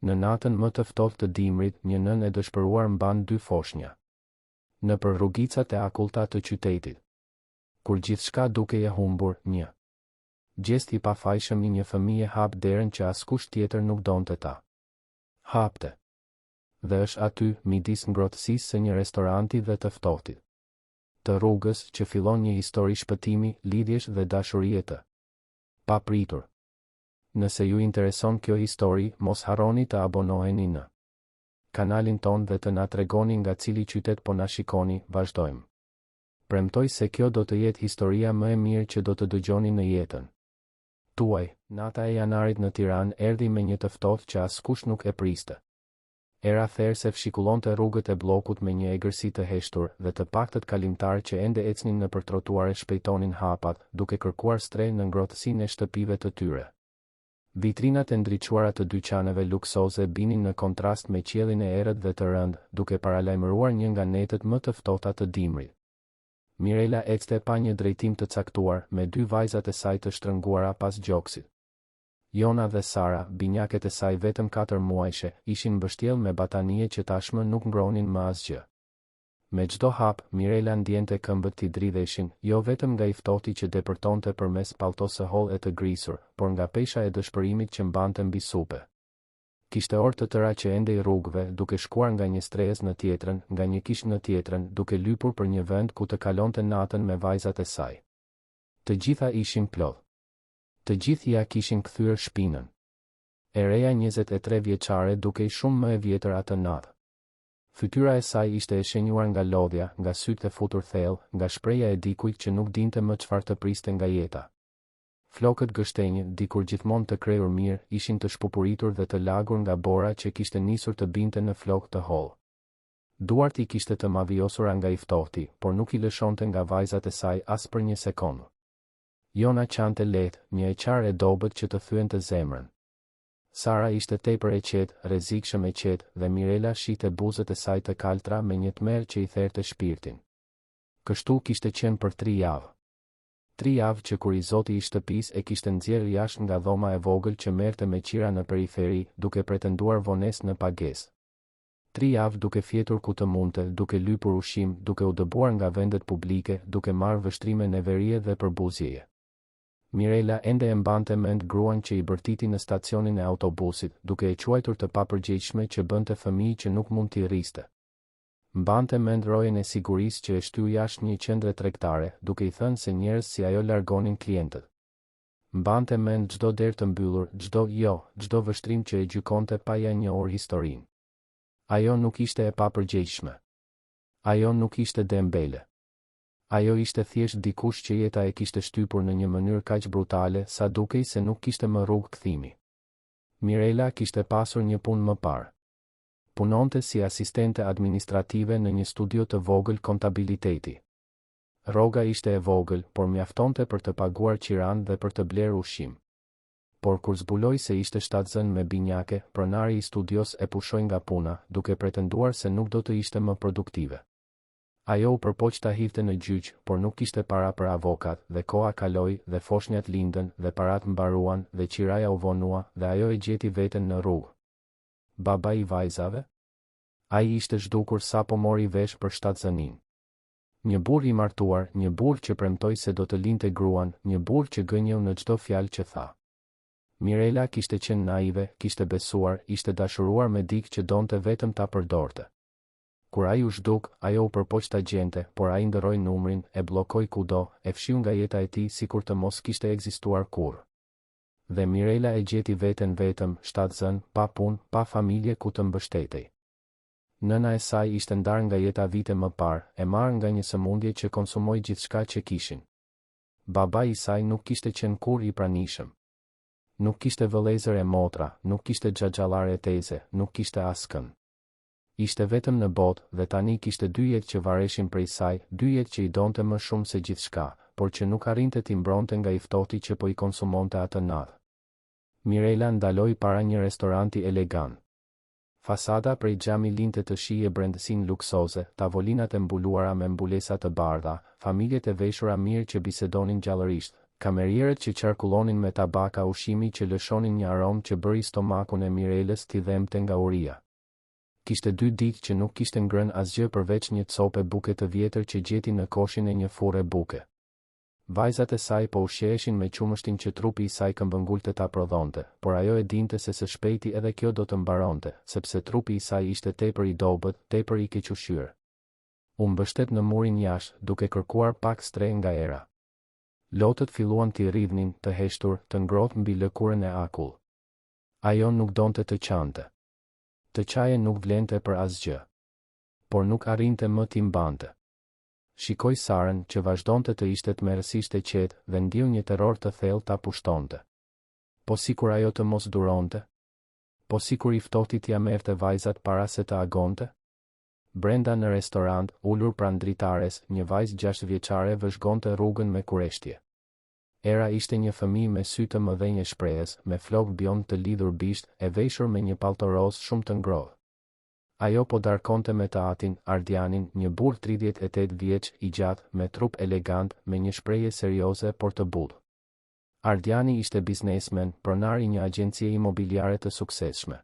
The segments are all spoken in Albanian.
Në natën më të ftohtë të dimrit, një nën e dëshpëruar mban 2 foshnja. Nëpër rrugicat e akullta të qytetit. Kur gjithçka duke e humbur, një gjest i pafajshëm i një fëmije hap derën që askush tjetër nuk donte ta hapte. Dhe është aty, midis ngrohtësisë së një restoranti dhe të ftohtit të rrugës, që fillon një histori shpëtimi, lidhjesh dhe dashurie të papritur. Nëse ju intereson kjo histori, mos harroni të abonoheni në kanalin ton dhe të na tregoni nga cili qytet po na shikoni. Vazhdojmë. Premtoj se kjo do të jetë historia më e mirë që do të dëgjoni në jetën tuaj. Nata e janarit në Tiranë erdhi me një të ftohtë që askush nuk e priste. Era therse fshikullonte rrugët e bllokut me një egërsi të heshtur dhe të paktët kalimtarë që ende ecnin nëpër trotuare shpejtonin hapat, duke kërkuar stre në ngrohtësinë e shtëpive të tyre. Vitrinat e ndriçuara të dyqaneve luksoze binin në kontrast me qiellin e errët dhe të rënd, duke paralajmëruar një nga netët më të ftohta të dimrit. Mirela ecte pa një drejtim të caktuar, me 2 vajzat e saj të shtrënguara pas gjoksit. Jona dhe Sara, binjaket e saj vetëm 4 muajshe, ishin mbështjell me batanie që tashmë nuk ngronin më asgjë. Me çdo hap, Mirela ndjente këmbët t'i dridheshin, jo vetëm nga i ftohti që depërtonte përmes palltosë hollë e të grisur, por nga pesha e dëshpërimit që mbante mbi supe. Kishte orë të tëra që ende i rrugëve, duke shkuar nga një stresë në tjetrën, nga një kishë në tjetrën, duke lypur për një vend ku të kalonte natën me vajzat e saj. Të gjitha ishin plodh. Të gjithë ja kishin kthyer shpinën. E reja 23 vjeçare dukej shumë më e vjetër atë natë. Fytyra e saj ishte e shenjuar nga lodhja, nga sytë e futur thellë, nga shpreha e dikujt që nuk dinte më çfarë të priste nga jeta. Flokët gështenjë, dikur gjithmonë të krejur mirë, ishin të shpupuritur dhe të lagur nga bora që kishte nisur të binte në flokë të hollë. Duart i kishte të mavjosura nga i ftohti, por nuk i lëshonte nga vajzat e saj as për një sekondë. Jona qante lehtë, një eqar e dobët që të thyente zemrën. Sara ishte tepër e qetë, rrezikshëm e qetë, dhe Mirela shihte buzët e saj të kaltra me një tmerr që i therte shpirtin. Kështu kishte qenë për 3 javë. 3 javë që kur i zoti i shtëpisë e kishte nxjerrë jashtë nga dhoma e vogël që merrte me qira në periferi, duke pretenduar vonesë në pagesë. 3 javë duke fjetur ku të mundte, duke lypur ushqim, duke u dëbuar nga vendet publike, duke marrë vështrime neverie dhe përbuzjeje. Mirela ende e mbante mend gruan që i bërtiti në stacionin e autobusit, duke e quajtur të papërgjegjshme që bënte fëmijë që nuk mund t'i rriste. Mbante mend rojen e sigurisë që e shtyu jashtë një qendre tregtare, duke i thënë se njerëz si ajo largonin klientët. Mbante mend çdo derë të mbyllur, çdo vështrim që e gjykonte pa ja njohur historinë. Ajo nuk ishte e papërgjegjshme. Ajo nuk ishte dembele. Ajo ishte thjesht dikush që jeta e kishte shtypur në një mënyrë kaq brutale sa dukej se nuk kishte më rrugë kthimi. Mirela kishte pasur një punë më parë. Punonte si asistente administrative në një studio të vogël kontabiliteti. Rroga ishte e vogël, por mjaftonte për të paguar qiran dhe për të blerë ushqim. Por kur zbuloi se ishte shtatzën me binjake, pronari i studios e pushoi nga puna, duke pretenduar se nuk do të ishte më produktive. Ajo u përpoq ta hidhte në gjyq, por nuk kishte para për avokat, dhe koha kaloi, dhe foshnjat lindën, dhe parat mbaruan, dhe qiraja u vonua, dhe ajo e gjeti veten në rrugë. Baba i vajzave? Ai ishte zhdukur sapo mori vesh për shtatzënin. Një burr i martuar, një burr që premtoi se do të linte gruan, një burr që gënjeu në çdo fjalë që tha. Mirela kishte qenë naive, kishte besuar, ishte dashuruar me dikë që donte vetëm ta përdorte. Kur ai u zhduk, ajo u përpoq ta gjente, por ai ndërroi numrin, e bllokoi kudo, e fshiu nga jeta e tij sikur të mos kishte ekzistuar kurrë. Dhe Mirela e gjeti veten vetëm, shtatzën, pa punë, pa familje ku të mbështetej. Nëna e saj ishte ndarë nga jeta vite më parë, e marrë nga një sëmundje që konsumoi gjithçka që kishin. Baba i saj nuk kishte qenë kurrë i pranishëm. Nuk kishte vëllezër e motra, nuk kishte xhaxhallar e teze, nuk kishte askën. Ishte vetëm në botë dhe tani kishte 2 jetë që vareshin prej saj, 2 jetë që i donte më shumë se gjithçka, por që nuk arrinte t'i mbronte nga i ftohti që po i konsumonte atë natë. Mirela ndaloi para një restoranti elegant. Fasada prej xhami linte të shije brendësinë luksoze, tavolinat e mbuluara me mbulesa të bardha, familjet e veshura mirë që bisedonin gjallërisht, Kamerierët që qarkullonin me tabaka ushqimi që lëshonin një aromë që bëri stomakun e Mirelës t'i dhemte nga uria. Kishte 2 ditë që nuk kishte ngrënë asgjë përveç një cope buke të vjetër që gjeti në koshin e një furre buke. Vajzat e saj po ushqeheshin me qumështin që trupi i saj këmbëngulte ta prodhonte, por ajo e dinte se së shpejti edhe kjo do të mbaronte, sepse trupi i saj ishte tepër i dobët, tepër i keq ushqyer. U mbështet në murin jashtë, duke kërkuar pak stre nga era. Lotët filluan t'i rridhnin, të heshtur, të ngrohtë mbi lëkurën e akull. Ajo nuk donte të qante. Të qaje nuk vlente për asgjë. Por nuk arrinte më t'i mbante. Shikoj Sarën që vazhdonte të ishte tmerrësisht e qetë dhe ndiu një terror të thellë ta pushtonte. Po sikur ajo të mos duronte? Po sikur i ftohti t'ia merrte vajzat para se të agonte? Brenda në restorant, ulur pranë dritares, një vajzë 6 vjeçare vëzhgonte rrugën me kureshtje. Era ishte një fëmijë me sy të mëdhenj e shprehjes, me flokë biond të lidhur bisht, e veshur me një pallto roz shumë të ngrohtë. Ajo po darkonte me të atin, Ardianin, një burr 38 vjeç, i gjatë, me trup elegant, me një shprehje serioze por të butë. Ardiani ishte biznesmen, pronar i një agjencie imobiliare të suksesshme.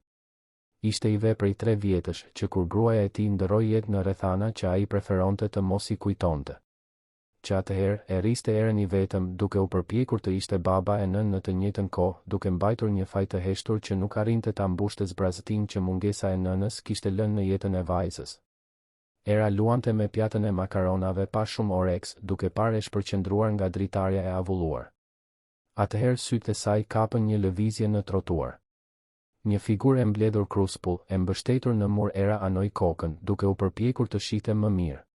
Ishte i ve prej 3 vjetësh, që kur gruaja e tij ndërroi jetë në rrethana që ai preferonte të mos i kujtonte. Që atëherë e rriste erën i vetëm, duke u përpjekur të ishte baba e nën në të njëjtën kohë, duke mbajtur një faj të heshtur që nuk arrinte ta mbushte zbrazëtin që mungesa e nënës kishte lënë në jetën e vajzës. Era luante me pjatën e makaronave pa shumë oreks, duke parë e shpërqendruar nga dritarja e avulluar. Atëherë sytë e saj kapën një lëvizje në trotuar. Një figurë e mbledhur kruspull, e mbështetur në mur era anoj kokën, duke u përpjekur të shihte më mirë.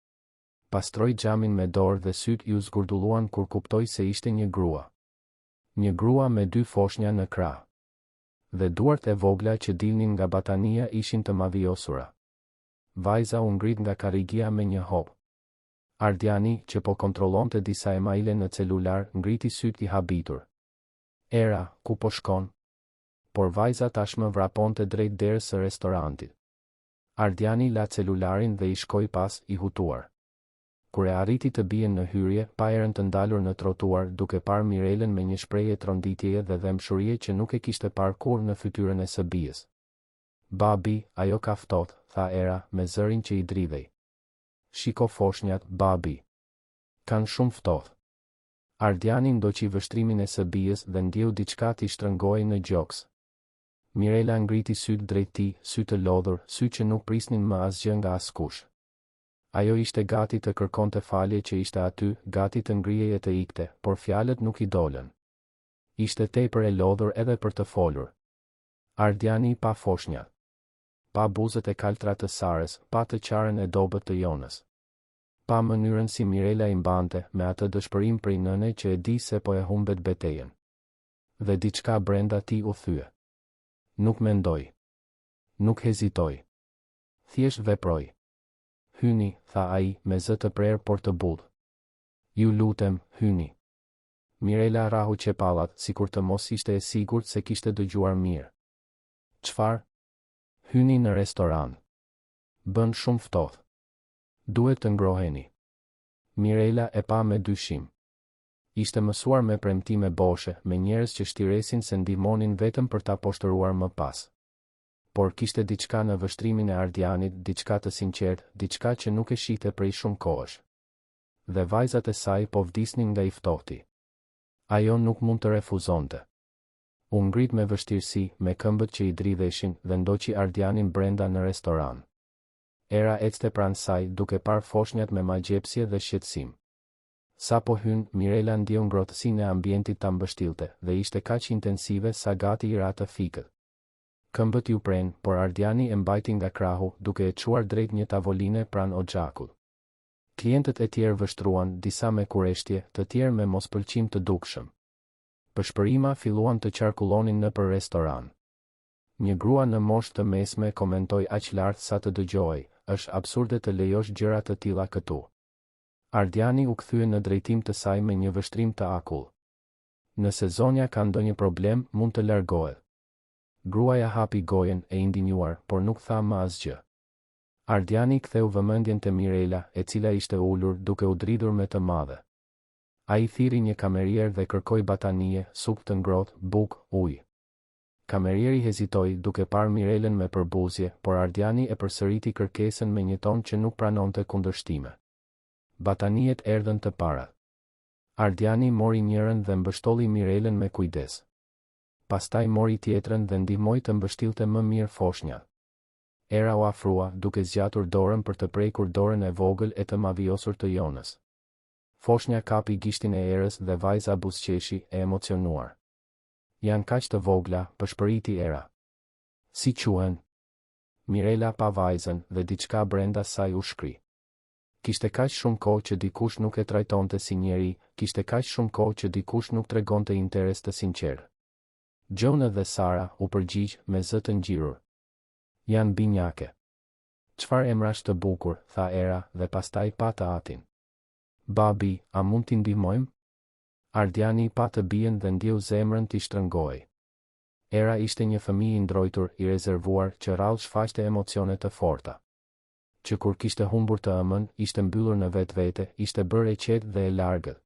Pastroi xhamin me dorë dhe sytë ju zgurdulluan kur kuptoi se ishte një grua. Një grua me 2 foshnja në krah. Dhe duart e vogla që dilnin nga batania ishin të mavijosura. Vajza u ngrit nga karrigia me një hop. Ardiani, që po kontrollonte disa emaile në celular, ngriti sytë i habitur. Era, ku po shkon? Por vajza tashmë vraponte drejt derës së restorantit. Ardiani la celularin dhe i shkoi pas, i hutuar. Kur e arriti të bien në hyrje, pa erën të ndalur në trotuar, duke parë Mirelën me një shprehje tronditjeje dhe dhëmshurie që nuk e kishte parë kurrë në fytyrën e së bijës. Babi, ajo ka ftohtë, tha Era, me zërin që i dridhej. Shiko foshnjat, babi. Kanë shumë ftohtë. Ardiani ndoqi vështrimin e së bijës dhe ndjeu diçka t'i shtrëngoi në gjoks. Mirela ngriti sytë drejt tij, sy të lodhur, sy që nuk prisnin më asgjë nga askush. Ajo ishte gati të kërkonte falje që ishte aty, gati të ngriheje të ikte, por fjalët nuk i dolën. Ishte tepër e lodhur edhe për të folur. Ardiani pa foshnjat. Pa buzët e kaltra të Sarës, pa të qarën e dobët të Jonës. Pa mënyrën si Mirela i mbante, me atë dëshpërim prej nëne që e di se po e humbet betejën. Dhe diçka brenda tij u thye. Nuk mendoj. Nuk hezitoj. Thjesht veproj. Hyni, tha ai, me zë të prerë por të butë. Ju lutem, hyni. Mirela rahu qepallat, sikur të mos ishte e sigurt se kishte dëgjuar mirë. Çfarë? Hyni në restoran. Bën shumë ftohtë. Duhet të ngroheni. Mirela e pa me dyshim. Ishte mësuar me premtime boshe, me njerëz që shtiresin se ndihmonin vetëm për ta poshtëruar më pas. Por kishte diçka në vështrimin e Ardianit, diçka të sinqertë, diçka që nuk e shihte prej shumë kohësh. Dhe vajzat e saj po vdisnin nga i ftohti. Ajo nuk mund të refuzonte. U ngrit me vështirësi, me këmbët që i dridheshin, dhe ndoqi Ardianin brenda në restoran. Era ecte pranë saj, duke parë foshnjat me magjepsje dhe shqetësim. Sa po hyn, Mirela ndjeu ngrohtësinë e ambientit ta mbështillte, dhe ishte kaq intensive sa gati i ra të fikët. Këmbët ju pren, por Ardiani e mbajti nga krahu, duke e çuar drejt një tavoline pranë oxhakut. Klientët e tjerë vështruan, disa me kureshtje, të tjerë me mospëlqim të dukshëm. Përshpërima filluan të qarkullonin nëpër restoran. Një grua në moshë të mesme komentoi aq lart sa të dëgjohej, është absurde të lejosh gjëra të tilla këtu. Ardiani u kthye në drejtim të saj me një vështrim të akull. Nëse zonja ka ndonjë problem, mund të largohet. Gruaja hapi gojen, e indinjuar, por nuk tha më asgjë. Ardiani ktheu vëmendjen te Mirela, e cila ishte ulur, duke u dridhur me të madhe. A i thiri një kamerier dhe kërkoi batanie, supë të ngrohtë, bukë, ujë. Kamerieri hezitoi duke parë Mirelën me përbuzje, por Ardiani e përsëriti kërkesën me një ton që nuk pranonte kundërshtime. Bataniet erdhën të para. Ardiani mori njërën dhe mbështolli Mirelën me kujdes. Pastaj mori tjetrën dhe ndihmoi të mbështillte më mirë foshnja. Era u afrua, duke zgjatur dorën për të prekur dorën e vogël e të mavjosur të Jonës. Foshnja kapi gishtin e erës dhe vajza buzëqeshi, e emocionuar. Janë kaq të vogla, përshpëriti Era. Si quhen? Mirela pa vajzën dhe diçka brenda saj u shkri. Kishte kaq shumë kohë që dikush nuk e trajtonte si njeri, kishte kaq shumë kohë që dikush nuk tregonte interes të sinqertë. Gjona dhe Sara u përgjigj me zë të ngjirur. Janë binjake. Çfarë emrash të bukur, tha Era dhe pastaj pa të atin. Babi, a mund t'i ndihmojmë? Ardiani pa të bien dhe ndjeu zemrën t'i shtrëngoi. Era ishte një fëmijë i ndrojtur, i rezervuar, që rrallë shfaqte emocione të forta. Që kur kishte humbur të ëmën, ishte mbyllur në vetvete, ishte bërë e qetë dhe e largët.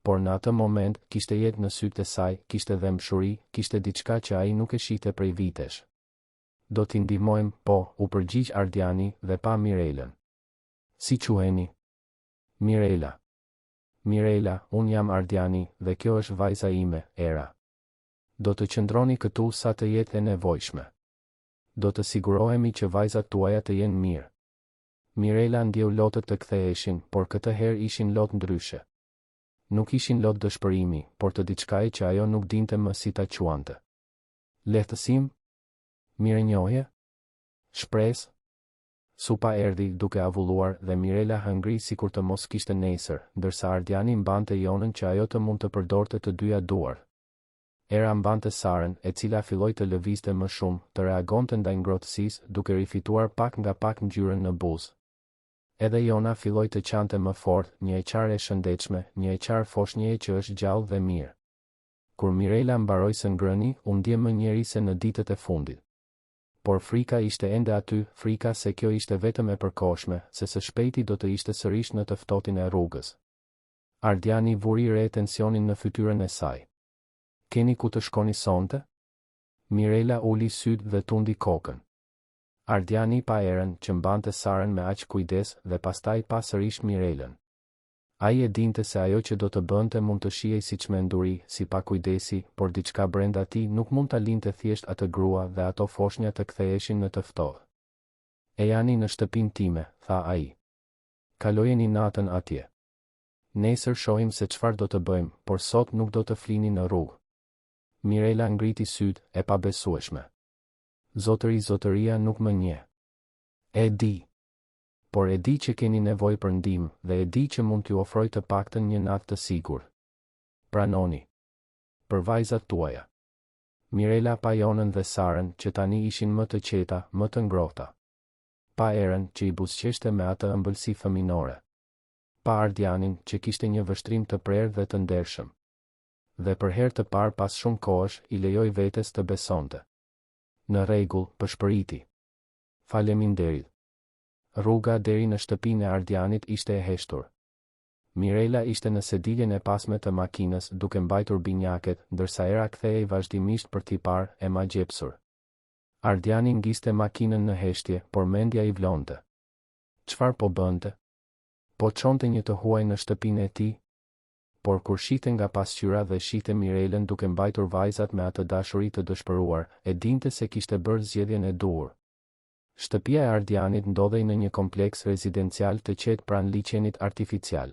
Por në atë moment, kishte jetë në sytë e saj, kishte dëmshuri, kishte diçka që ai nuk e shihte prej vitesh. Do t'i ndihmojmë, po, u përgjigj Ardiani dhe pa Mirelën. Si quheni? Mirela. Mirela, unë jam Ardiani dhe kjo është vajza ime, Era. Do të qëndroni këtu sa të jetë e nevojshme. Do të sigurohemi që vajzat tuaja të jenë mirë. Mirela ndjeu lotët të ktheheshin, por këtë herë ishin lotë ndryshe. Nuk ishin lotë dëshpërimi, por të diçkaje që ajo nuk dinte më si ta quante. Lehtësim? Mirënjohje? Shpresë? Supa erdhi duke avulluar dhe Mirela hëngri sikur të mos kishte nesër, ndërsa Ardiani mbante Jonën që ajo të mund të përdorte të dyja duart. Era mbante Sarën, e cila filloi të lëvizte më shumë, të reagonte ndaj ngrohtësisë, duke rifituar pak nga pak ngjyrën në buzë. Edhe Jona filloi të qante më fort, një e qarë e shëndetshme, një e qarë foshnjeje që është gjallë dhe mirë. Kur Mirela mbaroi së ngrëni, u ndje më njeri se në ditët e fundit. Por frika ishte ende aty, frika se kjo ishte vetëm e përkohshme, se së shpejti do të ishte sërish në të ftohtin e rrugës. Ardiani vuri re tensionin në fytyrën e saj. Keni ku të shkoni sonte? Mirela uli sytë dhe tundi kokën. Ardiani pa Erën që mbante Sarën me aq kujdes dhe pastaj pa sërish Mirelën. Ai e dinte se ajo që do të bënte mund të shihej si çmenduri, si pa kujdesi, por diçka brenda tij nuk mund ta linte thjesht atë grua dhe ato foshnja të ktheheshin në të ftohtë. E jani në shtëpinë time, tha ai. Kalojeni natën atje. Nesër shohim se çfarë do të bëjmë, por sot nuk do të flini në rrugë. Mirela ngriti syt, e pabesueshme. Zotëria nuk më njeh. E di. Por e di që keni nevojë për ndihmë dhe e di që mund t'ju ofroj të paktën një natë të sigurt. Pranoni. Për vajzat tuaja. Mirela pa Jonën dhe Sarën që tani ishin më të qeta, më të ngrohta. Pa Erën që i buzëqeshte me atë ëmbëlsi fëminore. Pa Ardianin që kishte një vështrim të prerë dhe të ndershëm. Dhe për herë të parë pas shumë kohësh i lejoi vetes të besonte. Në rregull, përshpëriti. Faleminderit. Rruga deri në shtëpinë e Ardianit ishte e heshtur. Mirela ishte në sediljen e pasme të makinës duke mbajtur binjaket, ndërsa Era kthehej vazhdimisht për t'i parë, e magjepsur. Ardiani ngiste makinën në heshtje, por mendja i vlonte. Çfarë po bënte? Po çonte një të huaj në shtëpinë e tij? Por kur shite nga pasqyra dhe shite Mirelën duke mbajtur vajzat me atë dashuri të dëshpëruar, e dinte se kishte bërë zgjedhjen e duhur. Shtëpia e Ardianit ndodhej në një kompleks rezidencial të qetë pranë liçenit artificial.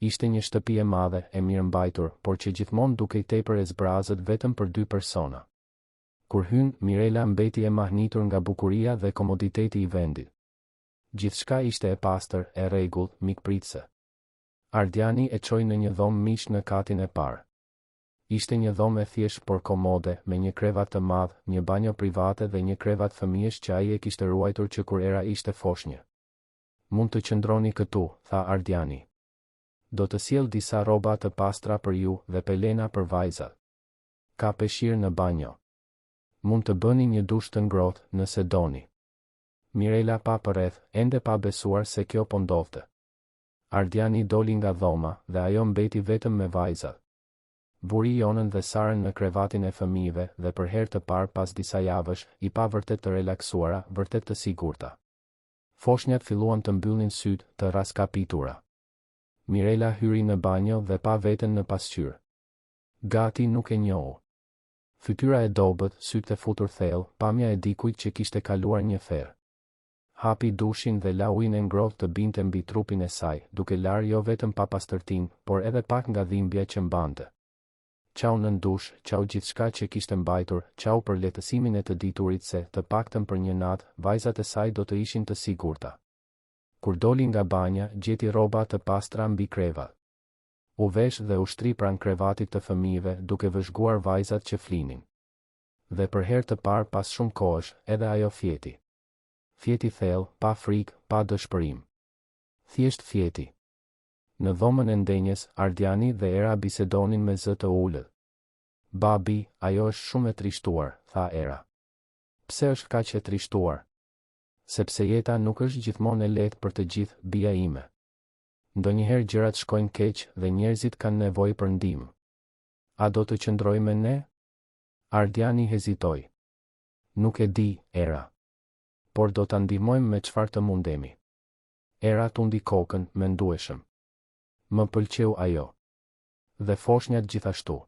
Ishte një shtëpi e madhe, e mirë mbajtur, por që gjithmonë dukej tepër e zbrazët vetëm për 2 persona. Kur hyn, Mirela mbeti e mahnitur nga bukuria dhe komoditeti i vendit. Gjithçka ishte e pastër, e rregullt, mikpritse. Ardiani e çoi në një dhomë miq në katin e parë. Ishte një dhomë e thjeshtë por komode, me një krevat të madh, një banjo private dhe një krevat fëmijësh që ai e kishte ruajtur që kur Era ishte foshnjë. Mund të qëndroni këtu, tha Ardiani. Do të sjell disa rroba të pastra për ju dhe pelena për vajzat. Ka peshqir në banjo. Mund të bëni një dush të ngrohtë nëse doni. Mirela pa përreth, ende pa besuar se kjo po ndodhte. Ardiani doli nga dhoma dhe ajo mbeti vetëm me vajzat. Buri Jonën dhe Sarën në krevatin e fëmijëve dhe për herë të parë pas disa javësh, i pa vërtet të relaksuara, vërtet të sigurta. Foshnjat filluan të mbyllnin sytë, të raskapitura. Mirela hyri në banjo dhe pa veten në pasqyrë. Gati nuk e njohu. Fytyra e dobët, sytë e futur thellë, pamja e dikujt që kishte kaluar një ferë. Hapi dushin dhe la ujin e ngrohtë të binte mbi trupin e saj, duke larë jo vetëm papastërtinë, por edhe pak nga dhimbja që mbante. Qau nën dush, qau gjithçka që kishte mbajtur, qau për lehtësimin e të diturit se, të paktën për një natë, vajzat e saj do të ishin të sigurta. Kur doli nga banja, gjeti rroba të pastra mbi krevat. U vesh dhe u shtri pranë krevatit të fëmijëve, duke vëzhguar vajzat që flinin. Dhe për herë të parë pas shumë kohësh, edhe ajo fjeti. Fjeti thellë, pa frikë, pa dëshpërim. Thjesht fjeti. Në dhomën e ndenjes, Ardiani dhe Era bisedonin me zë të ulët. Babi, ajo është shumë e trishtuar, tha Era. Pse është kaq e trishtuar? Sepse jeta nuk është gjithmonë e lehtë për të gjithë, bija ime. Ndonjëherë gjërat shkojnë keq dhe njerëzit kanë nevojë për ndihmë. A do të qëndroj me ne? Ardiani hezitoi. Nuk e di, Era. Por do ta ndihmojmë me çfarë të mundemi. Era tundi kokën, mendueshëm. Më pëlqeu ajo. Dhe foshnjat gjithashtu.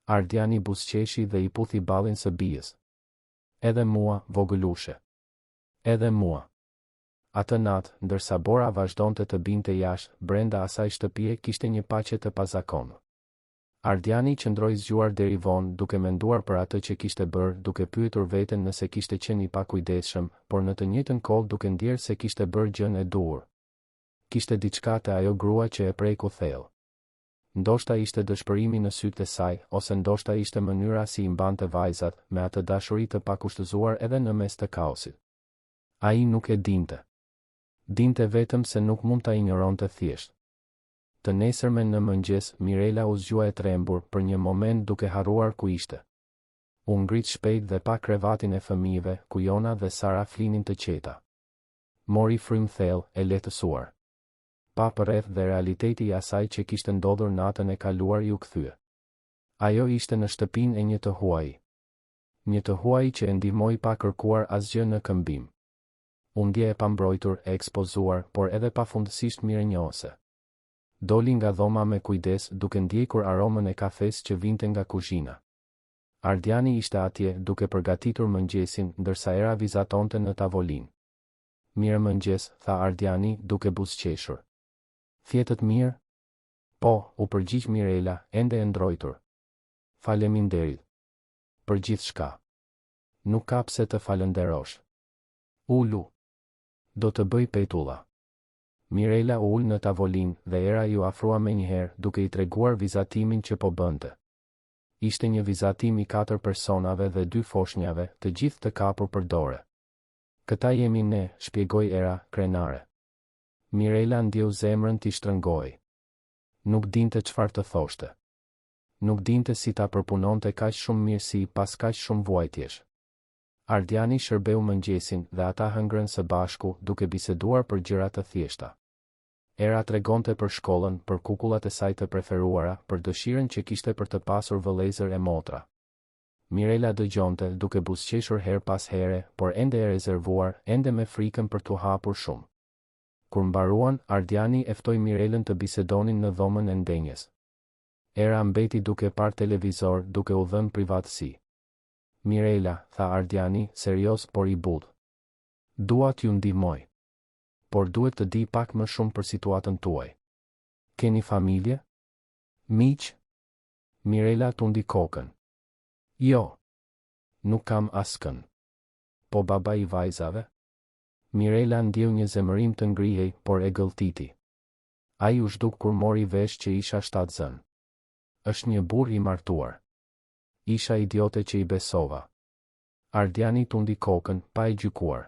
Ardiani buzëqeshi dhe i puthi ballin së bijës. Edhe mua, vogëlushe. Edhe mua. Atë natë, ndërsa Bora vazhdonte të binte jashtë, brenda asaj shtëpie kishte një paqe të pazakonur. Ardiani qëndroi zgjuar deri vonë, duke menduar për atë që kishte bërë, duke pyetur veten nëse kishte qenë i pakujdesshëm, por në të njëjtën kohë duke ndjerë se kishte bërë gjën e duhur. Kishte diçka te ajo grua që e preku thellë. Ndoshta ishte dëshpërimi në sytë e saj, ose ndoshta ishte mënyra si i mbante vajzat, me atë dashuri të pakushtëzuar edhe në mes të kaosit. Ai nuk e dinte. Dinte vetëm se nuk mund ta injoronte thjesht. Të nesërmen në mëngjes, Mirela u zgjua e trembur për një moment duke harruar ku ishte. U ngrit shpejt dhe pa krevatin e fëmijëve, ku Jona dhe Sara flinin të qeta. Mori frym thellë, e lehtësuar. Pa përreth dhe realiteti i asaj që kishte ndodhur natën e kaluar ju kthye. Ajo ishte në shtëpinë e një të huaj. Një të huaj që e ndihmoi pa kërkuar asgjë në këmbim. U ndje e pambrojtur, e ekspozuar, por edhe pafundësisht mirënjohëse. Doli nga dhoma me kujdes, duke ndjekur aromën e kafes që vinte nga kuzhina. Ardiani ishte atje, duke përgatitur mëngjesin, ndërsa Era vizatonte në tavolinë. Mirë mëngjes, tha Ardiani, duke buzëqeshur. Fjetët mirë? Po, u përgjigj Mirela, ende e ndrojtur. Faleminderit. Për gjithçka. Nuk ka pse të falënderosh. Ulu. Do të bëj petulla. Mirela u ul në tavolinë dhe Era ju afrua menjëherë, duke i treguar vizatimin që po bënte. Ishte një vizatim i 4 personave dhe 2 foshnjave, të gjithë të kapur për dore. Këta jemi ne, shpjegoi Era, krenare. Mirela ndjeu zemrën t'i shtrëngoi. Nuk dinte çfarë të thoshte. Nuk dinte si ta përpunonte kaq shumë mirësi pas kaq shumë vuajtjesh. Ardiani shërbeu mëngjesin dhe ata hëngrën së bashku, duke biseduar për gjëra të thjeshta. Era tregonte për shkollën, për kukullat e saj të preferuara, për dëshirën që kishte për të pasur vëllezër e motra. Mirela dëgjonte, duke buzëqeshur her pas here, por ende e rezervuar, ende me frikën për t'u hapur shumë. Kur mbaruan, Ardiani e ftoi Mirelën të bisedonin në dhomën e ndenjes. Era mbeti duke par televizor, duke u dhënë privatësi. Mirela, tha Ardiani, serioz por i butë. Dua t'ju ndihmoj. Por duhet të di pak më shumë për situatën tuaj. Keni familje? Miq? Mirela tundi kokën. Jo. Nuk kam askën. Po baba i vajzave? Mirela ndjeu një zemërim të ngrihej, por e gëlltiti. Ai u zhduk kur mori vesh që isha 7 zën. Është një burr i martuar. Isha idiote që i besova. Ardiani tundi kokën, pa e gjykuar.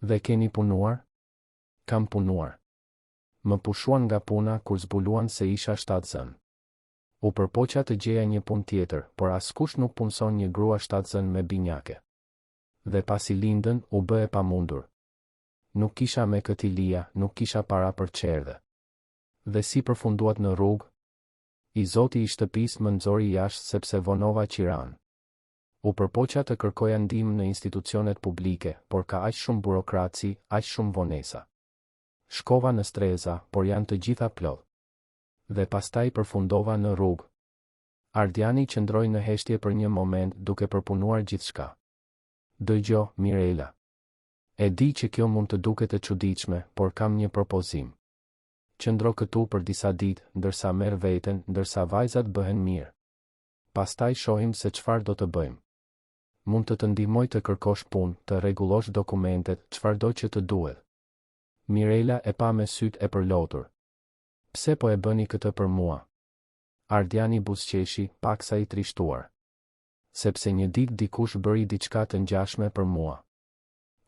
Dhe keni punuar? Kam punuar. Më pushuan nga puna kur zbuluan se isha 7 zën. U përpoqa të gjeja një punë tjetër, por askush nuk punson një grua 7 zën me binjake. Dhe pasi lindën, u bë e pamundur. Nuk kisha me këti lija, nuk kisha para për çerdhe. Dhe si përfunduat në rrugë? I zoti i shtëpisë më nxori jashtë sepse vonova qiran. U përpoqa të kërkoja ndihmë në institucionet publike, por ka aq shumë burokraci, aq shumë vonesa. Shkova në streza, por janë të gjitha plot. Dhe pastaj përfundova në rrugë. Ardiani qëndroi në heshtje për një moment duke përpunuar gjithçka. Dëgjo, Mirela. E di që kjo mund të duket e çuditshme, por kam një propozim. Qëndro këtu për disa ditë, ndërsa merr veten, ndërsa vajzat bëhen mirë. Pastaj shohim se çfarë do të bëjmë. Mund të ndihmoj të kërkosh punë, të rregullosh dokumentet, çfarëdo që të duhet. Mirela e pa me sytë e përlotur. Pse po e bëni këtë për mua? Ardiani buzëqeshi, paksa i trishtuar. Sepse një ditë dikush bëri diçka të ngjashme për mua.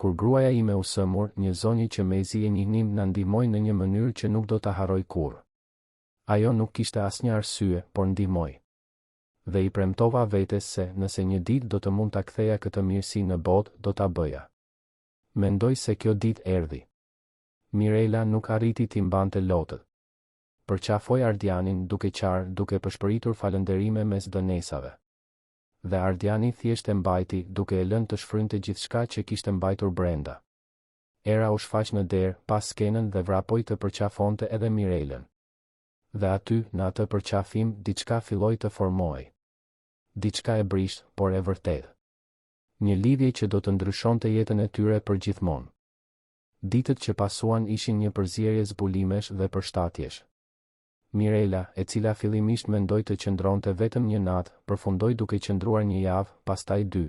Kur gruaja ime u sëmur, një zonjë që mezi e njihnim na ndihmoi në një mënyrë që nuk do ta harroj kurrë. Ajo nuk kishte asnjë arsye, por ndihmoi. Dhe i premtova vetes se nëse një ditë do të mund ta ktheja këtë mirësi në botë, do ta bëja. Mendoj se kjo ditë erdhi. Mirela nuk arriti t'i mbante lotët. Përqafoi Ardianin duke qarë, duke përshpëritur falënderime mes dënesave. Dhe Ardiani thjesht e mbajti, duke e lënë të shfrynte gjithçka që kishte mbajtur brenda. Era u shfaq në derë, pas skenën dhe vrapoi të përqafonte edhe Mirelën. Dhe aty, në atë përqafim, diçka filloi të formohej. Diçka e brisht, por e vërtetë. Një lidhje që do të ndryshonte jetën e tyre përgjithmonë. Ditët që pasuan ishin një përzierje zbulimesh dhe përshtatjesh. Mirela, e cila fillimisht mendoi të qëndronte vetëm një natë, përfundoi duke qëndruar një javë, pastaj 2.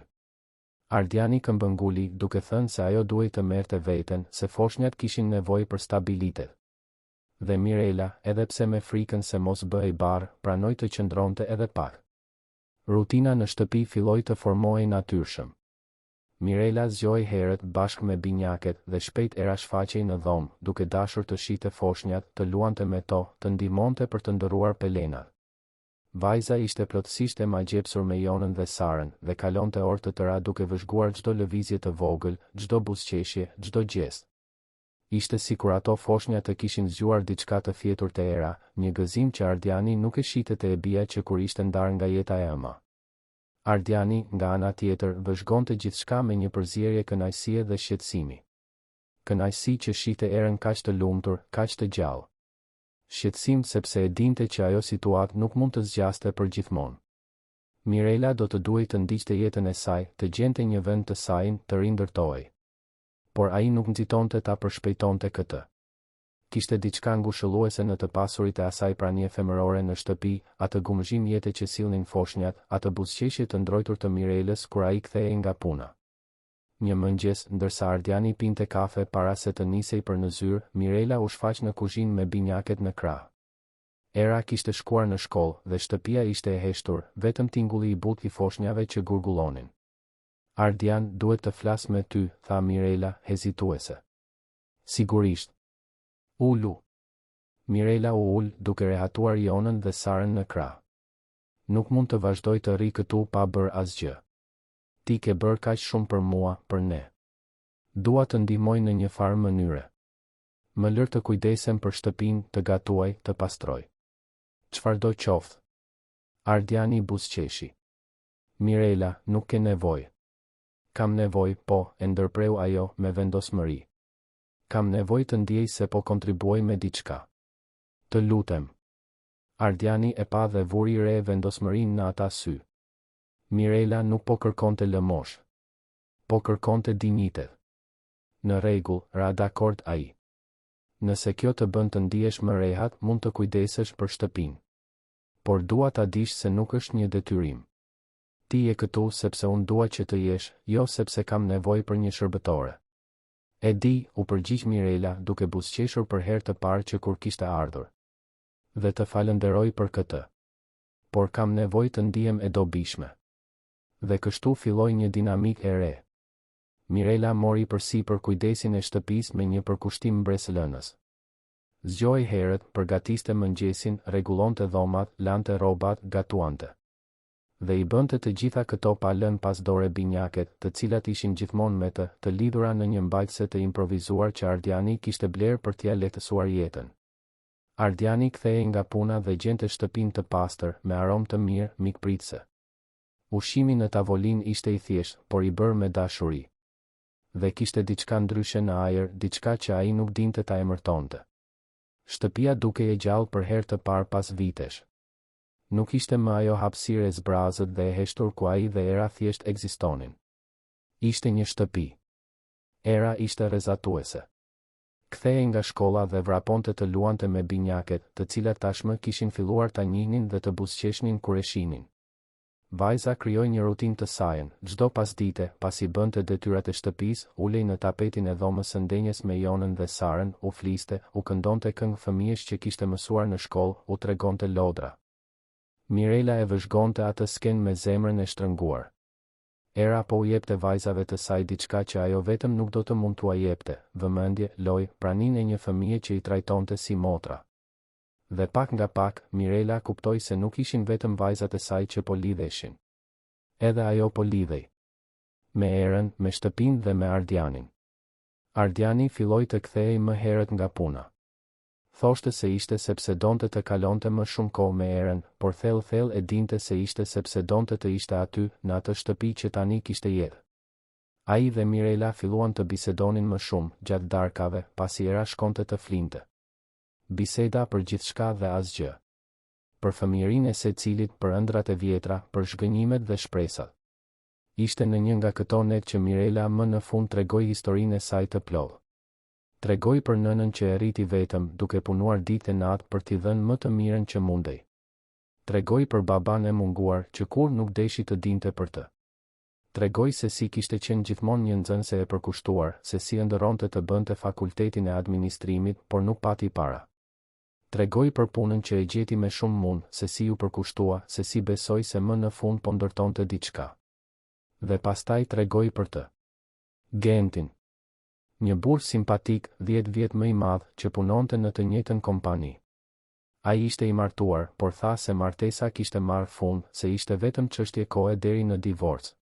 Ardiani këmbënguli, duke thënë se ajo duhej të merrte veten, se foshnjat kishin nevojë për stabilitet. Dhe Mirela, edhe pse me frikën se mos bëhej barë, pranoi të qëndronte edhe pak. Rutina në shtëpi filloi të formohej natyrshëm. Mirela zgjoi herët bashkë me binjaket dhe shpejt era shfaqej në dhomë, duke dashur të shite foshnjat, të luante me to, të ndihmonte për të ndërruar pelenat. Vajza ishte plotësisht e magjepsur me Jonën dhe Sarën dhe kalonte orë të tëra duke vëzhguar çdo lëvizje të vogël, çdo buzëqeshje, çdo gjest. Ishte sikur ato foshnja të kishin zgjuar diçka të fjetur te era, një gëzim që Ardiani nuk e shitete e bia që kur ishte ndarë nga jeta e ëma. Ardiani, nga ana tjetër, vëzhgonte gjithçka me një përzierje kënaqësie dhe shqetësimi. Kënaqësi që shite erën kaq të lumtur, kaq të gjallë. Shqetësim sepse e dinte që ajo situatë nuk mund të zgjaste për gjithmonë. Mirela do të duhej të ndiqte jetën e saj, të gjente një vend të saj, të rindërtohej. Por ai nuk nxitonte ta përshpejtonte këtë. Kishte diçka ngushëlluese në të pasurit e asaj pranie femërore në shtëpi, atë gumëzhim jete që sillnin foshnjat, atë buzëqeshje të ndrojtur të Mirelës kur ai kthehej nga puna. Një mëngjes, ndërsa Ardiani pinte kafe para se të nisej për në zyrë, Mirela u shfaq në kuzhinë me binjaket në krah. Era kishte shkuar në shkollë dhe shtëpia ishte e heshtur, vetëm tingulli i butë i foshnjave që gurgullonin. Ardian, duhet të flas me ty, tha Mirela, hezituese. Sigurisht. Ulu. Mirela u ul, duke rehatuar Jonën dhe Sarën në krah. Nuk mund të vazhdoj të rri këtu pa bërë asgjë. Ti ke bërë kaq shumë për mua, për ne. Dua të ndihmoj në një farë mënyre. Më lër të kujdesem për shtëpinë, të gatuaj, të pastroj. Çfarëdo qoftë. Ardiani buzëqeshi. Mirela, nuk ke nevojë. Kam nevojë, po, e ndërpreu ajo me vendosmëri. Kam nevojë të ndiej se po kontribuoj me diçka. Të lutem. Ardiani e pa dhe vuri re vendosmërinë në ata sy. Mirela nuk po kërkonte lëmosh. Po kërkonte dinjitet. Në rregull, ra dakord ai. Nëse kjo të bën të ndihesh më rehat, mund të kujdesesh për shtëpinë. Por dua ta dish se nuk është një detyrim. Ti je këtu sepse unë dua që të jesh, jo sepse kam nevojë për një shërbëtore. E di, u përgjigj Mirela, duke buzëqeshur për herë të parë që kur kishte ardhur. Dhe të falenderoj për këtë. Por kam nevojë të ndihem e dobishme. Dhe kështu filloi një dinamik e re. Mirela mori përsipër kujdesin e shtëpisë me një përkushtim mbresëlënës. Zgjoi herët, përgatiste mëngjesin, rregullonte dhomat, lante rrobat, gatuante. Dhe i bënte të gjitha këto pa lënë pas dore binjaket, të cilat ishin gjithmonë me të lidhura në një mbajtëse të improvisuar që Ardiani kishte blerë për t'ia lehtësuar jetën. Ardiani kthehej nga puna dhe gjente shtëpinë të pastër, me aromë të mirë, mikpritëse. Ushqimi në tavolinë ishte i thjeshtë, por i bërë me dashuri. Dhe kishte diçka ndryshe në ajër, diçka që ai nuk dinte ta emërtonte. Shtëpia dukej e gjallë për herë të parë pas vitesh. Nuk ishte më ajo hapësirë e zbrazët dhe e heshtur ku ai dhe Era thjesht ekzistonin. Ishte një shtëpi. Era ishte rrezatuese. Kthehej nga shkolla dhe vraponte të luante me binjaket, të cilat tashmë kishin filluar ta njihnin dhe të buzëqeshnin kur e shihnin. Vajza krijoi një rutinë të sajën, çdo pasdite, pasi bënte detyrat e shtëpisë, ulej në tapetin e dhomës së ndenjes me Jonën dhe Sarën, u fliste, u këndonte këngë fëmijësh që kishte mësuar në shkollë, u tregonte lodra. Mirela e vëzhgonte atë sken me zemrën e shtrënguar. Era po u jepte vajzave të saj diçka që ajo vetëm nuk do të mund t'ua jepte, vëmendje, lojë, praninë e një fëmije që i trajtonte si motra. Dhe pak nga pak, Mirela kuptoi se nuk ishin vetëm vajzat e saj që po lidheshin. Edhe ajo po lidhej. Me Erën, me shtëpinë dhe me Ardianin. Ardiani filloi të kthehej më herët nga puna. Thoshte se ishte sepse donte të kalonte më shumë kohë me Erën, por thellë e dinte se ishte sepse donte të ishte aty, në atë shtëpi që tani kishte jetë. Ai dhe Mirela filluan të bisedonin më shumë, gjatë darkave, pasi Era shkonte të flinte. Biseda për gjithçka dhe asgjë. Për fëmijërinë e secilit, për ëndrat e vjetra, për zhgënjimet dhe shpresat. Ishte në një nga këto net që Mirela më në fund tregoi historinë e saj të plotë. Tregoi për nënën që e rriti vetëm, duke punuar ditë e natë për t'i dhënë më të mirën që mundej. Tregoi për baban e munguar, që kur nuk deshi të dinte për të. Tregoi se si kishte qenë gjithmonë një nxënëse e përkushtuar, se si ëndërronte të bënte fakultetin e administrimit, por nuk pati para. Tregoi për punën që e gjeti me shumë mund, se si u përkushtua, se si besoi se më në fund po ndërtonte diçka. Dhe pastaj tregoi për të Gentin. Një burr simpatik, 10 vjet më i madh, që punonte në të njëjtën kompani. Ai ishte i martuar, por tha se martesa kishte marrë fund, se ishte vetëm çështje kohe deri në divorc.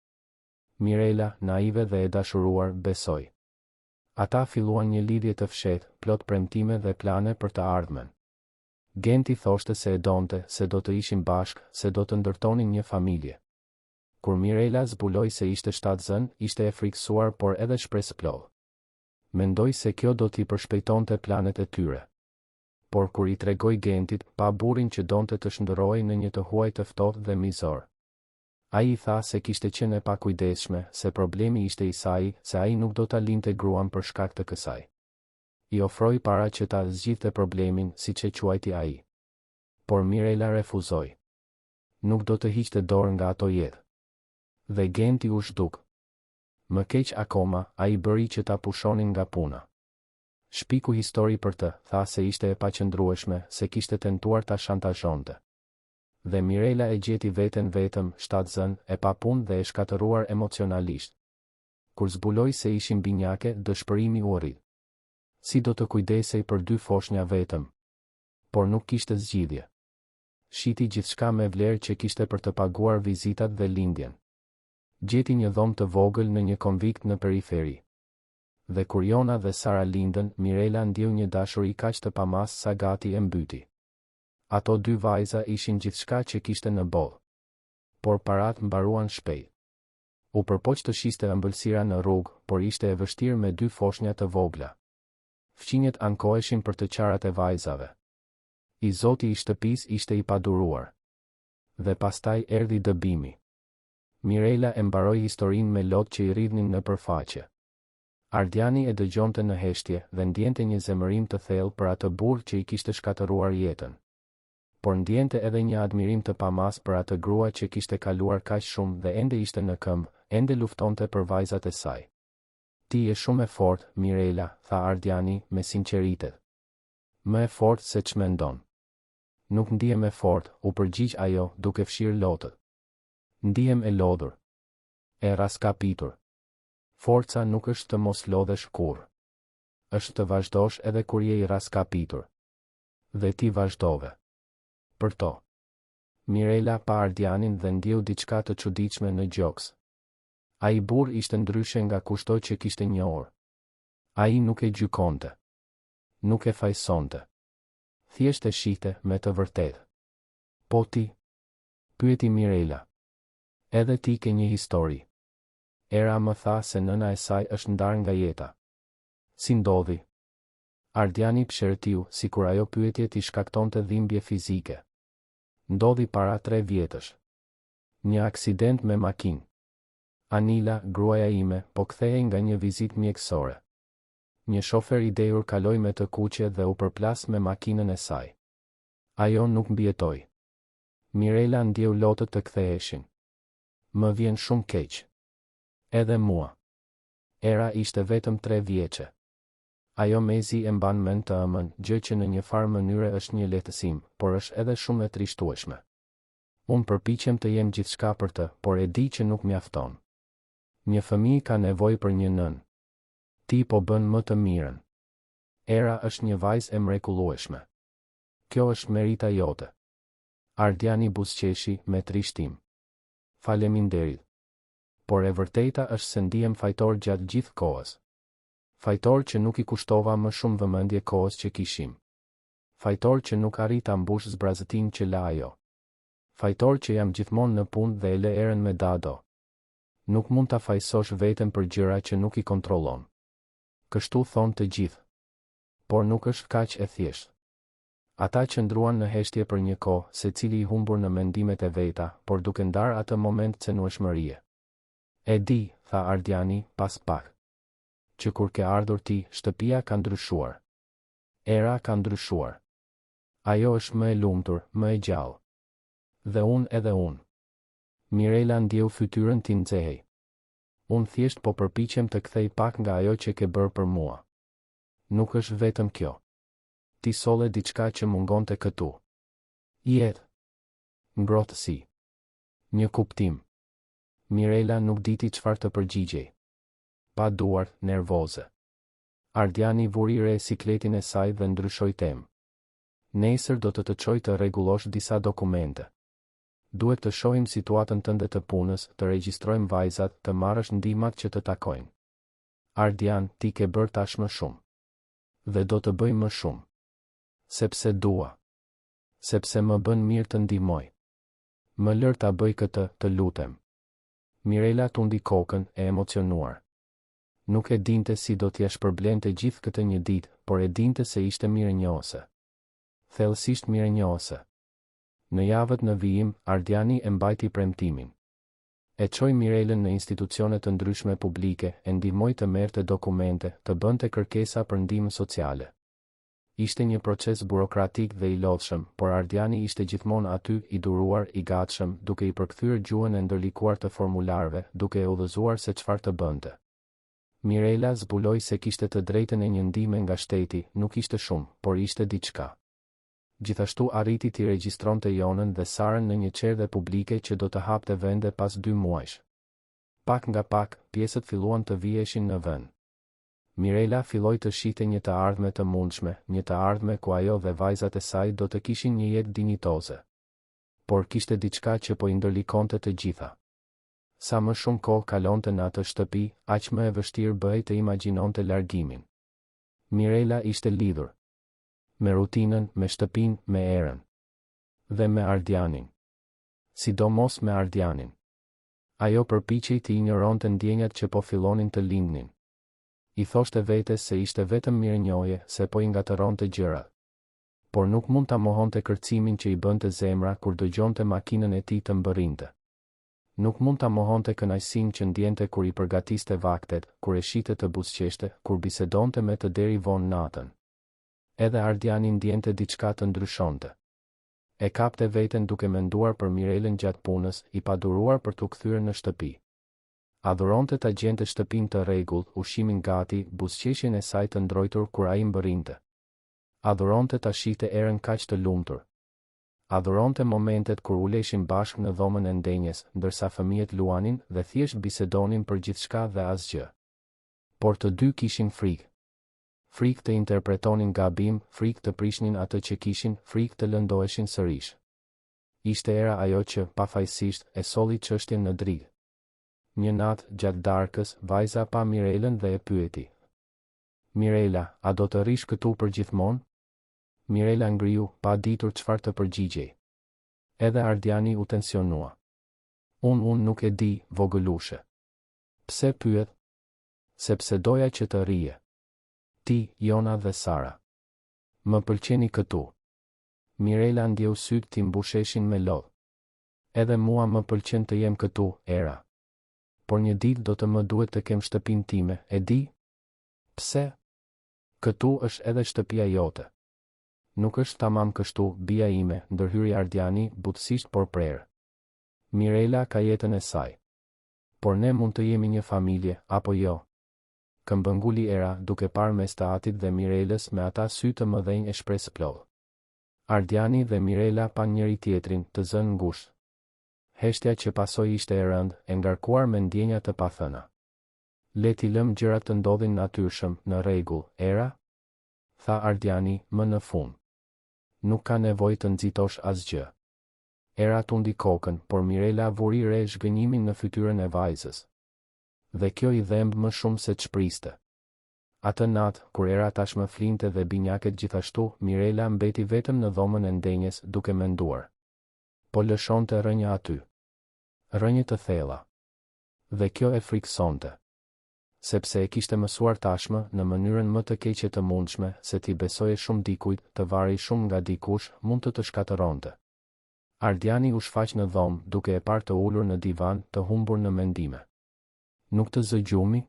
Mirela, naive dhe e dashuruar, besoi. Ata filluan një lidhje të fshehtë, plot premtime dhe plane për të ardhmen. Genti thoshte se e donte, se do të ishin bashkë, se do të ndërtonin një familje. Kur Mirela zbuloi se ishte shtatzën, ishte e frikësuar por edhe shpresëplodh. Mendoi se kjo do t'i përshpejtonte planet e tyre. Por kur i tregoi Gentit, pa burrin që donte të shndërrohej në një të huaj të ftohtë dhe mizor. Ai i tha se kishte qenë e pakujdesshme, se problemi ishte i saj, se ai nuk do ta linte gruan për shkak të kësaj. I ofroi para që ta zgjidhte problemin, siç e quajti ai. Por Mirela refuzoi. Nuk do të hiqte dorë nga ato jetë. Dhe Genti u zhduk. Më keq akoma, ai bëri që ta pushonin nga puna. Shpiku histori për të, tha se ishte e paqëndrueshme, se kishte tentuar ta shantazhonte. Dhe Mirela e gjeti veten vetëm, shtatzën, e pa punë dhe e shkatëruar emocionalisht. Kur zbuloi se ishin binjake, dëshpërimi u rrit. Si do të kujdesej për 2 foshnja vetëm? Por nuk kishte zgjidhje. Shiti gjithçka me vlerë që kishte për të paguar vizitat dhe lindjen. Gjeti një dhomë të vogël në një konvikt në periferi. Dhe kur Jona dhe Sara lindën, Mirela ndjeu një dashuri kaq të pamas sa gati e mbyti. Ato 2 vajza ishin gjithçka që kishte në botë. Por parat mbaruan shpejt. U përpoq të shiste ëmbëlsira në rrugë, por ishte e vështirë me 2 foshnja të vogla. Fqinjet ankoheshin për të qarat e vajzave. I zoti i shtëpis ishte i paduruar. Dhe pastaj erdhi dëbimi. Mirela e mbaroi historinë me lot që i rridhnin në përfaqe. Ardiani e dëgjonte në heshtje dhe ndjente një zemërim të thellë për atë burr që i kishte shkatëruar jetën. Por ndjente edhe një admirim të pamas për atë grua që kishte kaluar kaq shumë dhe ende ishte në këmbë, ende luftonte për vajzat e saj. Ti je shumë e fortë, Mirela, tha Ardiani me sinqeritet. Më e fortë se ç'mendon. Nuk ndihem e fortë, u përgjigj ajo, duke fshirë lotët. Ndihem e lodhur. E raskapitur. Forca nuk është të mos lodhesh kurrë. Është të vazhdosh edhe kur je i raskapitur. Dhe ti vazhdove. Për to. Mirela pa Ardianin dhe ndjeu diçka të çuditshme në gjoks. Ai burr ishte ndryshe nga kushto që kishte njohur. Ai nuk e gjykonte. Nuk e fajsonte. Thjesht e shihte me të vërtetë. Po ti? Pyeti Mirela. Edhe ti ke një histori. Era më tha se nëna e saj është ndarë nga jeta. Si ndodhi? Ardiani pshërtiu, sikur ajo pyetje t'i shkaktonte dhimbje fizike. Ndodhi para 3 vjetësh. Një aksident me makinë. Anila, gruaja ime, po kthehej nga një vizitë mjekësore. Një shofer i dehur kaloi me të kuqe dhe u përplas me makinën e saj. Ajo nuk mbijetoi. Mirela ndjeu lotët të ktheheshin. Më vjen shumë keq. Edhe mua. Era ishte vetëm 3 vjeçe. Ajo mezi e mban mend të ëmën, gjë që në një farë mënyre është një lehtësim, por është edhe shumë e trishtueshme. Unë përpiqem të jem gjithçka për të, por e di që nuk mjafton. Një fëmijë ka nevojë për një nën. Ti po bën më të mirën. Era është një vajzë e mrekullueshme. Kjo është merita jote. Ardiani buzëqeshi me trishtim. Faleminderit. Por e vërteta është se ndihem fajtor gjatë gjithë kohës. Fajtor që nuk i kushtova më shumë vëmendje kohës që kishim. Fajtor që nuk arrit ta mbush zbrazëtinë që la ajo. Fajtor që jam gjithmonë në punë dhe e lë erën me dado. Nuk mund ta fajsosh veten për gjëra që nuk i kontrollon. Kështu thonë të gjithë. Por nuk është kaq e thjeshtë. Ata që ndruan në heshtje për një kohë, secili i humbur në mendimet e veta, por duke ndarë atë moment cenueshmërie. E di, tha Ardiani, pas pak. Që kur ke ardhur ti, shtëpia ka ndryshuar. Era ka ndryshuar. Ajo është më e lumtur, më e gjallë. Dhe unë edhe unë. Mirela ndjeu fytyrën ti nxehej. Unë thjesht po përpiqem të kthej pak nga ajo që ke bërë për mua. Nuk është vetëm kjo. Ti solle diçka që mungonte këtu. Jetë. Ngrohtësi. Një kuptim. Mirela nuk diti çfarë të përgjigjej. Pa duar, nervoze. Ardiani vuri re sikletin e saj dhe ndryshoi temë. Nesër do të çoj të rregullosh disa dokumente. Duhet të shohim situatën tënde të punës, të regjistrojmë vajzat, të marrësh ndihmat që të takojnë. Ardian, ti ke bërë tashmë shumë. Dhe do të bëj më shumë. Sepse dua. Sepse më bën mirë të ndihmoj. Më lër ta bëj këtë, të lutem. Mirela tundi kokën, e emocionuar. Nuk e dinte si do t'ja shpërblente gjithë këtë një ditë, por e dinte se ishte mirënjohëse. Thellësisht mirënjohëse. Në javët në vijim, Ardiani e mbajti premtimin. E çoi Mirelën në institucione të ndryshme publike, e ndihmoi të merrte dokumente, të bënte kërkesa për ndihmë sociale. Ishte një proces burokratik dhe i lodhshëm, por Ardiani ishte gjithmonë aty, i duruar, i gatshëm, duke i përkthyer gjuhën e ndërlikuar të formularëve, duke e udhëzuar se çfarë të bënte. Mirela zbuloi se kishte të drejtën e një ndihme nga shteti, nuk ishte shumë, por ishte diçka. Gjithashtu arriti t'i regjistronte Jonën dhe Sarën në një çerdhe publike që do të hapte vende pas 2 muajsh. Pak nga pak, pjesët filluan të viheshin në vend. Mirela filloi të shihte një të ardhme të mundshme, një të ardhme ku ajo dhe vajzat e saj do të kishin një jetë dinjitoze. Por kishte diçka që po i ndërlikonte të gjitha. Sa më shumë kohë kalonte në atë shtëpi, aq më e vështirë bëhej të imagjinonte largimin. Mirela ishte lidhur. Me rutinën, me shtëpinë, me erën. Dhe me Ardianin. Sidomos me Ardianin. Ajo përpiqej të injoronte ndjenjat që po fillonin të lindnin. I thoshte vetes se ishte vetëm mirënjohje, se po i ngatëronte gjërat. Por nuk mund ta mohonte kërcimin që i bënte zemra kur dëgjonte makinën e tij të mbërrinte. Nuk mund ta mohonte kënaqësinë që ndjente kur i përgatiste vaktet, kur e shite të buzëqeshte, kur bisedonte me të deri vonë natën. Edhe Ardiani ndjente diçka të ndryshonte. E kapte veten duke menduar për Mirelën gjatë punës, i paduruar për t'u kthyer në shtëpi. Adhuronte ta gjente shtëpinë të rregullt, ushqimin gati, buzëqeshjen e saj të ndrojtur kur ai mbërrinte. Adhuronte ta shihte erën kaq të lumtur. Adhuronte momentet kur uleshin bashkë në dhomën e ndenjes, ndërsa fëmijët luanin dhe thjesht bisedonin për gjithçka dhe asgjë. Por të dy kishin frikë. Frikë të interpretonin gabim, frikë të prishnin atë që kishin, frikë të lëndoheshin sërish. Ishte era ajo që, pafajësisht, e solli çështjen në dritë. Një natë, gjatë darkës, vajza pa Mirelën dhe e pyeti. Mirela, a do të rish këtu për gjithmonë? Mirela ngriu, pa ditur çfarë të përgjigjej. Edhe Ardiani u tensionua. Unë nuk e di, vogëlushe. Pse pyet? Sepse doja që të rije. Ti, Jona dhe Sara. Më pëlqeni këtu. Mirela ndjeu sytë ti mbusheshin me lodh. Edhe mua më pëlqen të jem këtu, Era. Por një ditë do të më duhet të kem shtëpinë time, e di? Pse? Këtu është edhe shtëpia jote. Nuk është tamam kështu, bia ime, ndërhyri Ardiani, butësisht por prerë. Mirela ka jetën e saj. Por ne mund të jemi një familje, apo jo? Këmbënguli Era, duke parë mes të Atit dhe Mirelës me ata sy të mëdhenj e shpresë plodh. Ardiani dhe Mirela pan njëri tjetrin, të zënë ngushtë. Heshtja që pasoi ishte e rëndë, e ngarkuar me ndjenja të pathëna. Le t'i lëm gjërat të ndodhin natyrshëm, në rregull, Era? Tha Ardiani, më në fund. Nuk ka nevojë të nxitosh asgjë. Era tundi kokën, por Mirela vuri re zhgënjimin në fytyrën e vajzës. Dhe kjo i dhembë më shumë se ç'priste. Atë natë, kur Era tashmë flinte dhe binjaket gjithashtu, Mirela mbeti vetëm në dhomën e ndenjes, duke menduar. Po lëshonte rënja aty. Rënje të thella. Dhe kjo e frikësonte. Sepse e kishte mësuar tashmë, në mënyrën më të keqe të mundshme, se ti besoje shumë dikujt, të varej shumë nga dikush, mund të shkatëronte. Ardiani u shfaq në dhomë, duke e parë të ulur në divan, të humbur në mendime. Nuk të zëgjumi?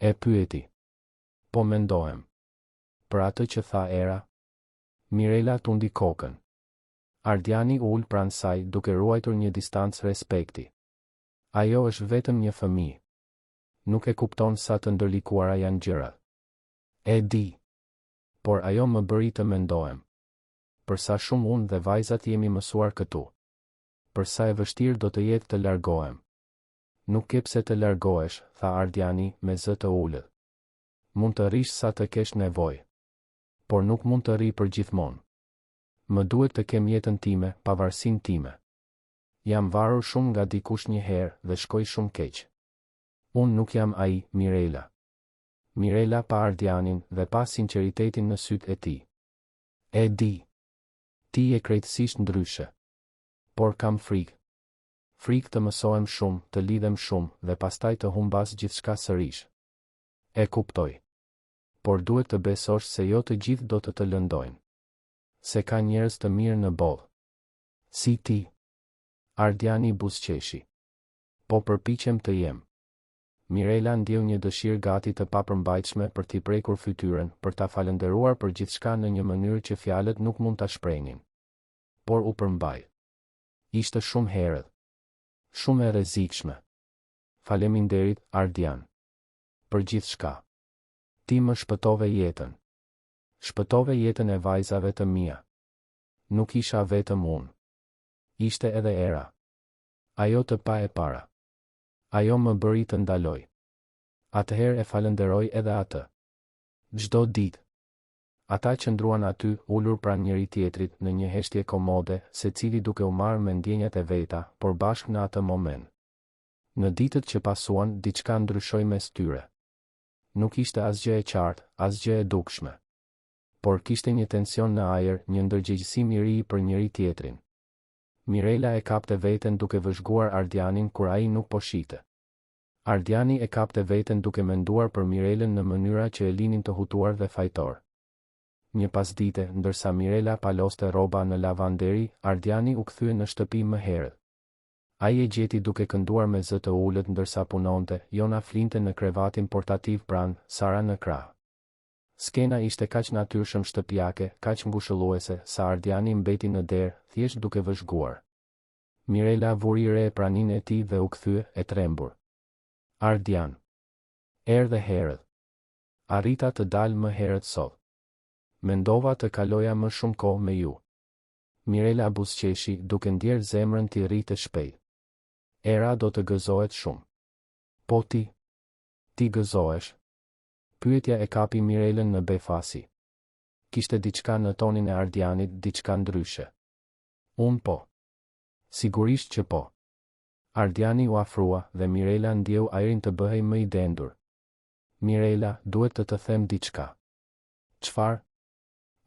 E pyeti. Po mendohem. Për atë që tha Era? Mirela tundi kokën. Ardiani ul pranë saj, duke ruajtur një distancë respekti. Ajo është vetëm një fëmijë. Nuk e kupton sa të ndërlikuara janë gjërat. E di. Por ajo më bëri të mendohem. Për sa shumë unë dhe vajzat jemi mësuar këtu. Për sa e vështirë do të jetë të largohem. Nuk ke pse të largohesh, tha Ardiani, me zë të ulët. Mund të rish sa të kesh nevojë. Por nuk mund të ri për gjithmonë. Më duhet të kem jetën time, pavarësinë time. Jam varur shumë nga dikush një herë dhe shkoj shumë keq. Unë nuk jam ai, Mirela. Mirela pa Ardianin dhe pa sinqeritetin në sytë e tij. E di. Ti je krejtësisht ndryshe. Por kam frikë. Frikë të mësohem shumë, të lidhem shumë dhe pastaj të humbas gjithçka sërish. E kuptoj. Por duhet të besosh se jo të gjithë do të lëndojnë. Se ka njerëz të mirë në botë. Si ti. Ardiani buzëqeshi. Po përpiqem të jem. Mirela ndjeu një dëshirë gati të papërmbajtshme për t'i prekur fytyrën, për ta falënderuar për gjithçka në një mënyrë që fjalët nuk mund ta shprehnin. Por u përmbaj. Ishte shumë herët. Shumë e rrezikshme. Faleminderit, Ardian. Për gjithçka. Ti më shpëtove jetën. Shpëtove jetën e vajzave të mia. Nuk isha vetëm unë. Ishte edhe Era. Ajo të pa e para. Ajo më bëri të ndaloj. Atëherë e falenderoj edhe atë. Çdo ditë. Ata qëndruan aty, ulur pranë njëri tjetrit, në një heshtje komode, secili duke u marrë me ndjenjat e veta, por bashkë në atë moment. Në ditët që pasuan, diçka ndryshoi mes tyre. Nuk ishte asgjë e qartë, asgjë e dukshme. Por kishte një tension në ajër, një ndërgjegjësim i ri për njëri tjetrin. Mirela e kapte veten duke vëzhguar Ardianin kur ai nuk po shite. Ardiani e kapte veten duke menduar për Mirelën në mënyra që e linin të hutuar dhe fajtor. Një pasdite, ndërsa Mirela paloste rroba në lavanderi, Ardiani u kthye në shtëpi më herët. Ai e gjeti duke kënduar me zë të ulët ndërsa punonte, Jona flinte në krevatin portativ pranë, Sara në krah. Skena ishte kaq natyrshëm shtëpiake, kaq ngushëlluese, sa Ardiani mbeti në derë, thjesht duke vëzhguar. Mirela vuri re praninë e tij dhe u kthye, e trembur. Ardian. Erdhe herët. Arrita të dalë më herët sot. Mendova të kaloja më shumë kohë me ju. Mirela buzëqeshi, duke ndjerë zemrën t'i rritë shpejt. Era do të gëzohet shumë. Po ti? Ti gëzohesh? Pyetja e kapi Mirelën në befasi. Kishte diçka në tonin e Ardianit, diçka ndryshe. Unë po. Sigurisht që po. Ardiani u afrua dhe Mirela ndjeu ajrin të bëhej më i dendur. Mirela, duhet të them diçka. Çfarë?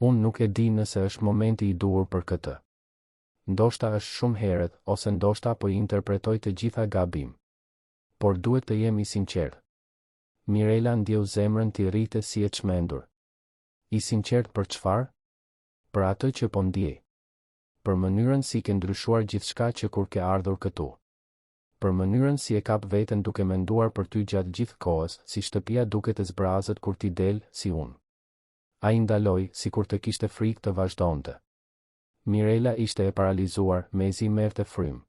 Unë nuk e di nëse është momenti i duhur për këtë. Ndoshta është shumë herët, ose ndoshta po i interpretoj të gjitha gabim. Por duhet të jem i sinqert. Mirela ndjeu zemrën t'i rrite si e çmendur. I sinqert për çfarë? Për atë që po ndjej. Për mënyrën si ke ndryshuar gjithçka që kur ke ardhur këtu. Për mënyrën si e kap veten duke menduar për ty gjatë gjithë kohës, si shtëpia duket e zbrazët kur ti del, si unë. Ai ndaloi, sikur të kishte frikë të vazhdonte. Mirela ishte e paralizuar, mezi merrte frym.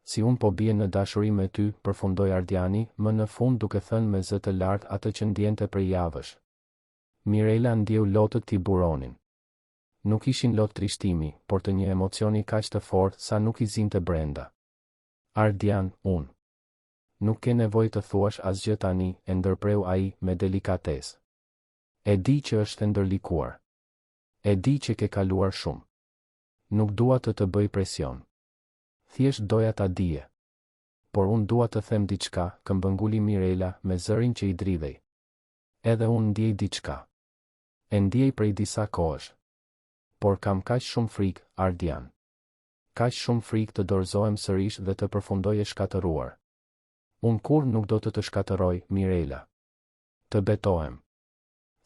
Si unë po bie në dashuri me ty, përfundoi Ardiani, më në fund duke thënë me zë të lartë atë që ndjente për javësh. Mirela ndjeu lotët t'i buronin. Nuk ishin lot trishtimi, por të një emocioni kaq të fortë sa nuk i zinte brenda. Ardian, unë. Nuk ke nevojë të thuash asgjë tani, e ndërpreu ai me delikatesë. E di që është e ndërlikuar. E di që ke kaluar shumë. Nuk dua të bëj presion. Thjesht doja ta dije. Por unë dua të them diçka, këmbënguli Mirela me zërin që i dridhej. Edhe unë ndjej diçka. E ndjej prej disa kohësh. Por kam kaq shumë frikë, Ardian. Kaq shumë frikë të dorëzohem sërish dhe të përfundoj e shkatëruar. Unë kur nuk do të shkatëroj, Mirela. Të betohem.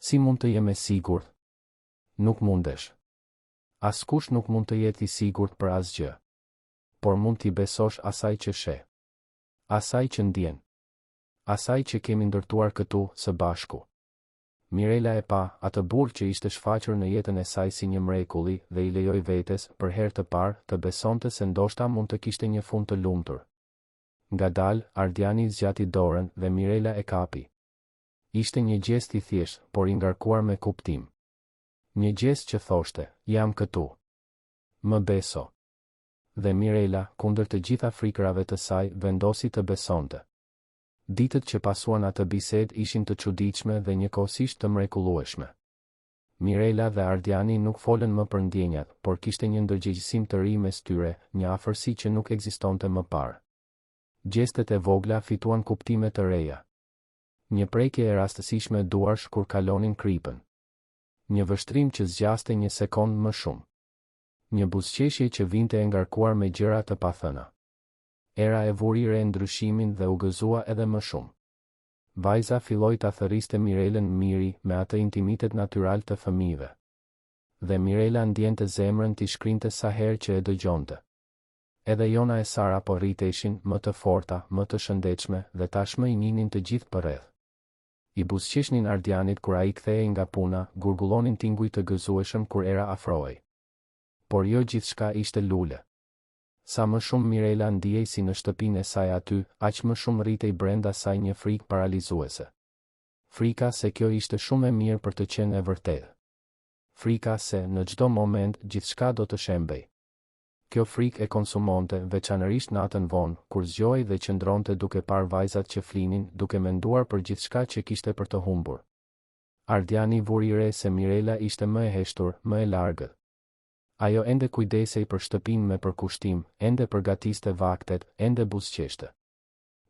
Si mund të jem e sigurt? Nuk mundesh. Askush nuk mund të jetë i sigurt për asgjë. Por mund t'i besosh asaj që sheh. Asaj që ndjen. Asaj që kemi ndërtuar këtu së bashku. Mirela e pa atë burr që ishte shfaqur në jetën e saj si një mrekulli dhe i lejoi vetes për herë të parë të besonte se ndoshta mund të kishte një fund të lumtur. Ngadalë, Ardiani zgjati dorën dhe Mirela e kapi. Ishte një gjest i thjeshtë, por i ngarkuar me kuptim. Një gjest që thoshte, jam këtu. Më beso. Dhe Mirela, kundër të gjitha frikrave të saj, vendosi të besonte. Ditët që pasuan atë bisedë ishin të çuditshme dhe njëkohësisht të mrekullueshme. Mirela dhe Ardiani nuk folën më për ndjenjat, por kishte një ndërgjegjësim të ri mes tyre, një afërsi që nuk ekzistonte më parë. Gjestet e vogla fituan kuptime të reja. Një prekje e rastësishme duarsh kur kalonin kripën. Një vështrim që zgjaste një sekond më shumë. Një buzëqeshje që vinte e ngarkuar me gjëra të pathëna. Era e vuri re ndryshimin dhe u gëzua edhe më shumë. Vajza filloi ta thërriste Mirelën miri me atë intimitet natyral të fëmijëve. Dhe Mirela ndjente zemrën t'i shkrinte sa herë që e dëgjonte. Edhe Jona e Sara po rriteshin më të forta, më të shëndetshme dhe tashmë i njihnin të gjithë përreth. I buzëqeshnin Ardianit kur ai kthehej nga puna, gurgullonin tinguj të gëzueshëm kur era afrohej. Por jo gjithçka ishte lule. Sa më shumë Mirela ndjej si në shtëpinë e saj aty, aq më shumë rritej brenda saj një frikë paralizuese. Frika se kjo ishte shumë e mirë për të qenë e vërtetë. Frika se në çdo moment gjithçka do të shembej. Kjo frikë e konsumonte, veçanërisht natën vonë, kur zgjohej dhe qëndronte duke parë vajzat që flinin, duke menduar për gjithçka që kishte për të humbur. Ardiani vuri re se Mirela ishte më e heshtur, më e largët. Ajo ende kujdesej për shtëpinë me përkushtim, ende përgatiste vaktet, ende buzëqeshte.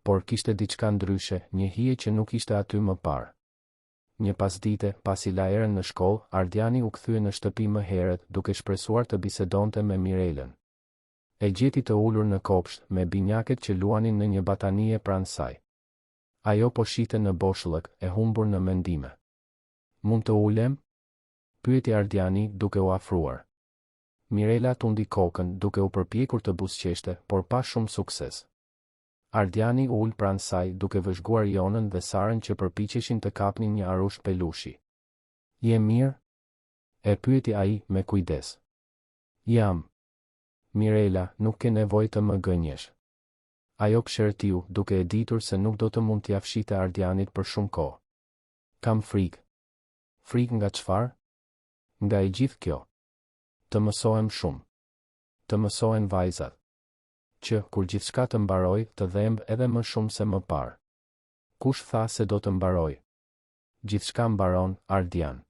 Por kishte diçka ndryshe, një hije që nuk ishte aty më parë. Një pasdite, pasi la erën në shkollë, Ardiani u kthye në shtëpi më herët, duke shpresuar të bisedonte me Mirelën. E gjeti të ulur në kopsht, me binjaket që luanin në një batanie pranë saj. Ajo po shite në boshllëk, e humbur në mendime. Mund të ulem? Pyeti Ardiani, duke u afruar. Mirela tundi kokën, duke u përpjekur të buzëqeshte, por pa shumë sukses. Ardiani u ul pranë saj, duke vëzhguar Jonën dhe Sarën që përpiqeshin të kapnin një arush pelushi. Je mirë? E pyeti ai me kujdes. Jam. Mirela, nuk ke nevojë të më gënjesh. Ajo pshërtiu, duke e ditur se nuk do të mund t'ia fshite Ardianit për shumë kohë. Kam frikë. Frikë nga çfarë? Nga e gjithë kjo. Të mësohem shumë. Të mësohen vajzat. Që, kur gjithçka të mbaroj, të dhemb edhe më shumë se më parë. Kush tha se do të mbaroj? Gjithçka mbaron, Ardian.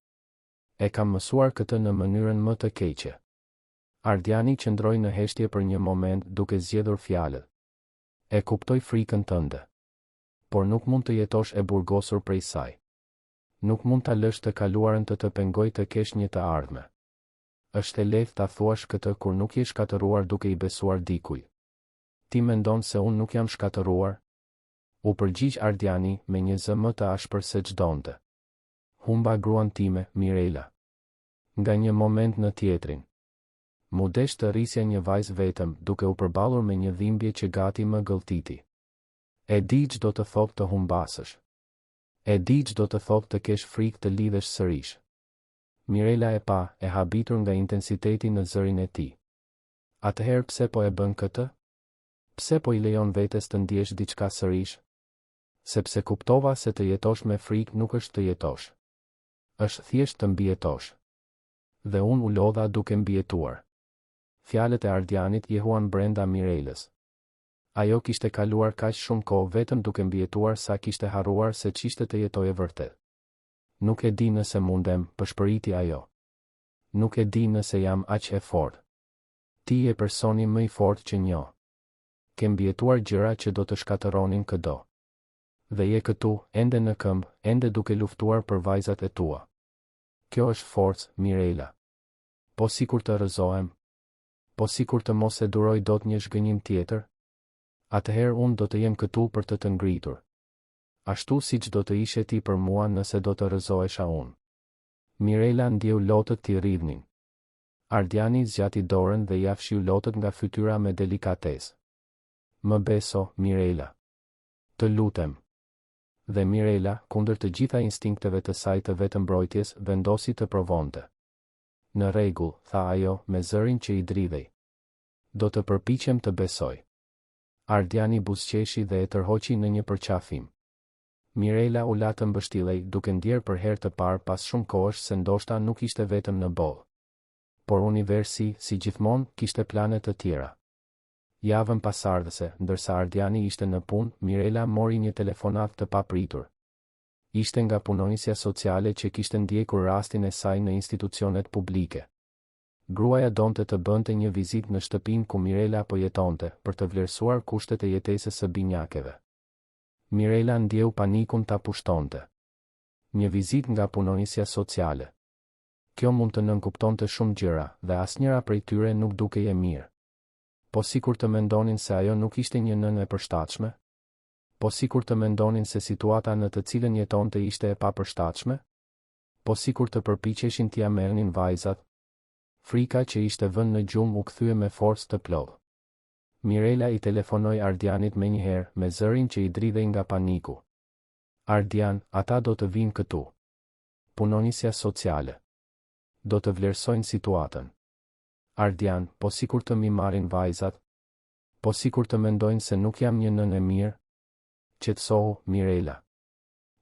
E kam mësuar këtë në mënyrën më të keqe. Ardiani qëndroi në heshtje për një moment duke zgjedhur fjalët. E kuptoj frikën tënde. Por nuk mund të jetosh e burgosur prej saj. Nuk mund ta lësh të kaluarën të pengoj të kesh një të ardhme. Është e lehtë ta thuash këtë kur nuk je shkatëruar duke i besuar dikujt. Ti mendon se unë nuk jam shkatëruar? U përgjigj Ardiani me një zë më të ashpër se çdonte. Humba gruan time, Mirela. Nga një moment në tjetrin. Mu desh të rrisja një vajzë vetëm, duke u përballur me një dhimbje që gati më gëlltiti. E di ç'do të thotë të humbasësh. E di ç'do të thotë të kesh frikë të lidhesh sërish. Mirela e pa, e habitur nga intensiteti në zërin e tij. Atëherë pse po e bën këtë? Pse po i lejon vetes të ndjesh diçka sërish? Sepse kuptova se të jetosh me frikë nuk është të jetosh. Është thjesht të mbijetosh. Dhe unë u lodha duke mbijetuar. Fjalët e Ardianit jehuan brenda Mirelës. Ajo kishte kaluar kaq shumë kohë vetëm duke mbijetuar sa kishte harruar se ç'ishte të jetojë vërtet. Nuk e di nëse mundem, përshpëriti ajo. Nuk e di nëse jam aq e fortë. Ti je personi më i fortë që njoh. Ke mbijetuar gjëra që do të shkatëronin këdo. Dhe je këtu, ende në këmbë, ende duke luftuar për vajzat e tua. Kjo është forcë, Mirela. Po sikur të rrëzohem. Po sikur të mos e duroj dot një zhgënjim tjetër. Atëherë unë do të jem këtu për të ngritur. Ashtu siç do të ishe ti për mua nëse do të rrëzohesha unë. Mirela ndjeu lotët t'i rridhnin. Ardiani zgjati dorën dhe ia fshiu lotët nga fytyra me delikatesë. Më beso, Mirela. Të lutem. Dhe Mirela, kundër të gjitha instinkteve të saj të vetëmbrojtjes, vendosi të provonte. Në rregull, tha ajo, me zërin që i dridhej. Do të përpiqem të besoj. Ardiani buzëqeshi dhe e tërhoqi në një përqafim. Mirela u la të mbështillej, duke ndjerë për herë të parë pas shumë kohësh se ndoshta nuk ishte vetëm në bollë. Por universi, si gjithmonë, kishte plane të tjera. Javën pasardhëse, ndërsa Ardiani ishte në punë, Mirela mori një telefonat të papritur. Ishte nga punonjësja sociale që kishte ndjekur rastin e saj në institucionet publike. Gruaja donte të bënte një vizitë në shtëpinë ku Mirela po jetonte, për të vlerësuar kushtet e jetesës së binjakeve. Mirela ndjeu panikun ta pushtonte. Një vizitë nga punonjësja sociale. Kjo mund të nënkuptonte shumë gjëra, dhe asnjëra prej tyre nuk dukeje mirë. Po sikur të mendonin se ajo nuk ishte një nënë e përshtatshme? Po sikur të mendonin se situata në të cilën jetonte ishte e papërshtatshme? Po sikur të përpiqeshin t'ia merrnin vajzat? Frika që ishte vënë në gjumë u kthye me forcë të plotë. Mirela i telefonoi Ardianit menjëherë, me zërin që i dridhej nga paniku. Ardian, ata do të vinë këtu. Punonjësja sociale. Do të vlerësojnë situatën. Ardian, po sikur të mi marrin vajzat? Po sikur të mendojnë se nuk jam një nënë e mirë? Qetësohu, Mirela.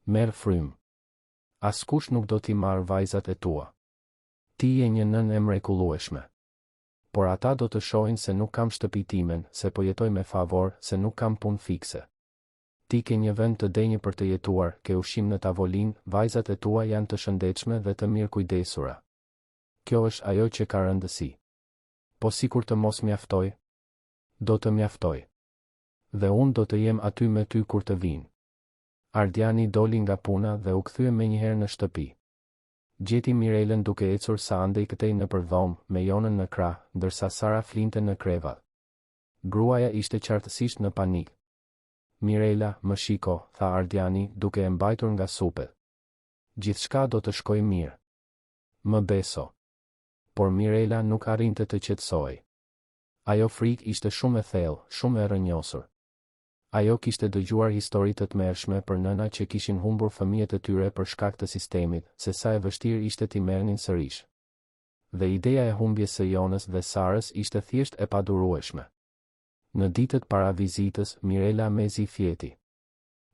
Merr frymë. Askush nuk do t'i marrë vajzat e tua. Ti je një nënë e mrekullueshme. Por ata do të shohin se nuk kam shtëpi timen, se po jetoj me favor, se nuk kam punë fikse. Ti ke një vend të denjë për të jetuar, ke ushqim në tavolinë, vajzat e tua janë të shëndetshme dhe të mirë kujdesura. Kjo është ajo që ka rëndësi. Po sikur të mos mjaftoj? Do të mjaftoj. Dhe unë do të jem aty me ty kur të vinë. Ardiani doli nga puna dhe u kthye menjëherë në shtëpi. Gjeti Mirelën duke ecur sa andej këtej nëpër dhomë, me Jonën në krah, ndërsa Sara flinte në krevat. Gruaja ishte qartësisht në panik. Mirela, më shiko, tha Ardiani, duke e mbajtur nga supet. Gjithçka do të shkojë mirë. Më beso. Por Mirela nuk arrinte të qetësohej. Ajo frikë ishte shumë e thellë, shumë e rrënjosur. Ajo kishte dëgjuar histori të tmerrshme për nëna që kishin humbur fëmijët e tyre për shkak të sistemit, se sa e vështirë ishte t'i merrnin sërish. Dhe ideja e humbjes së Jonës dhe Sarës ishte thjesht e padurueshme. Në ditët para vizitës, Mirela mezi fjeti.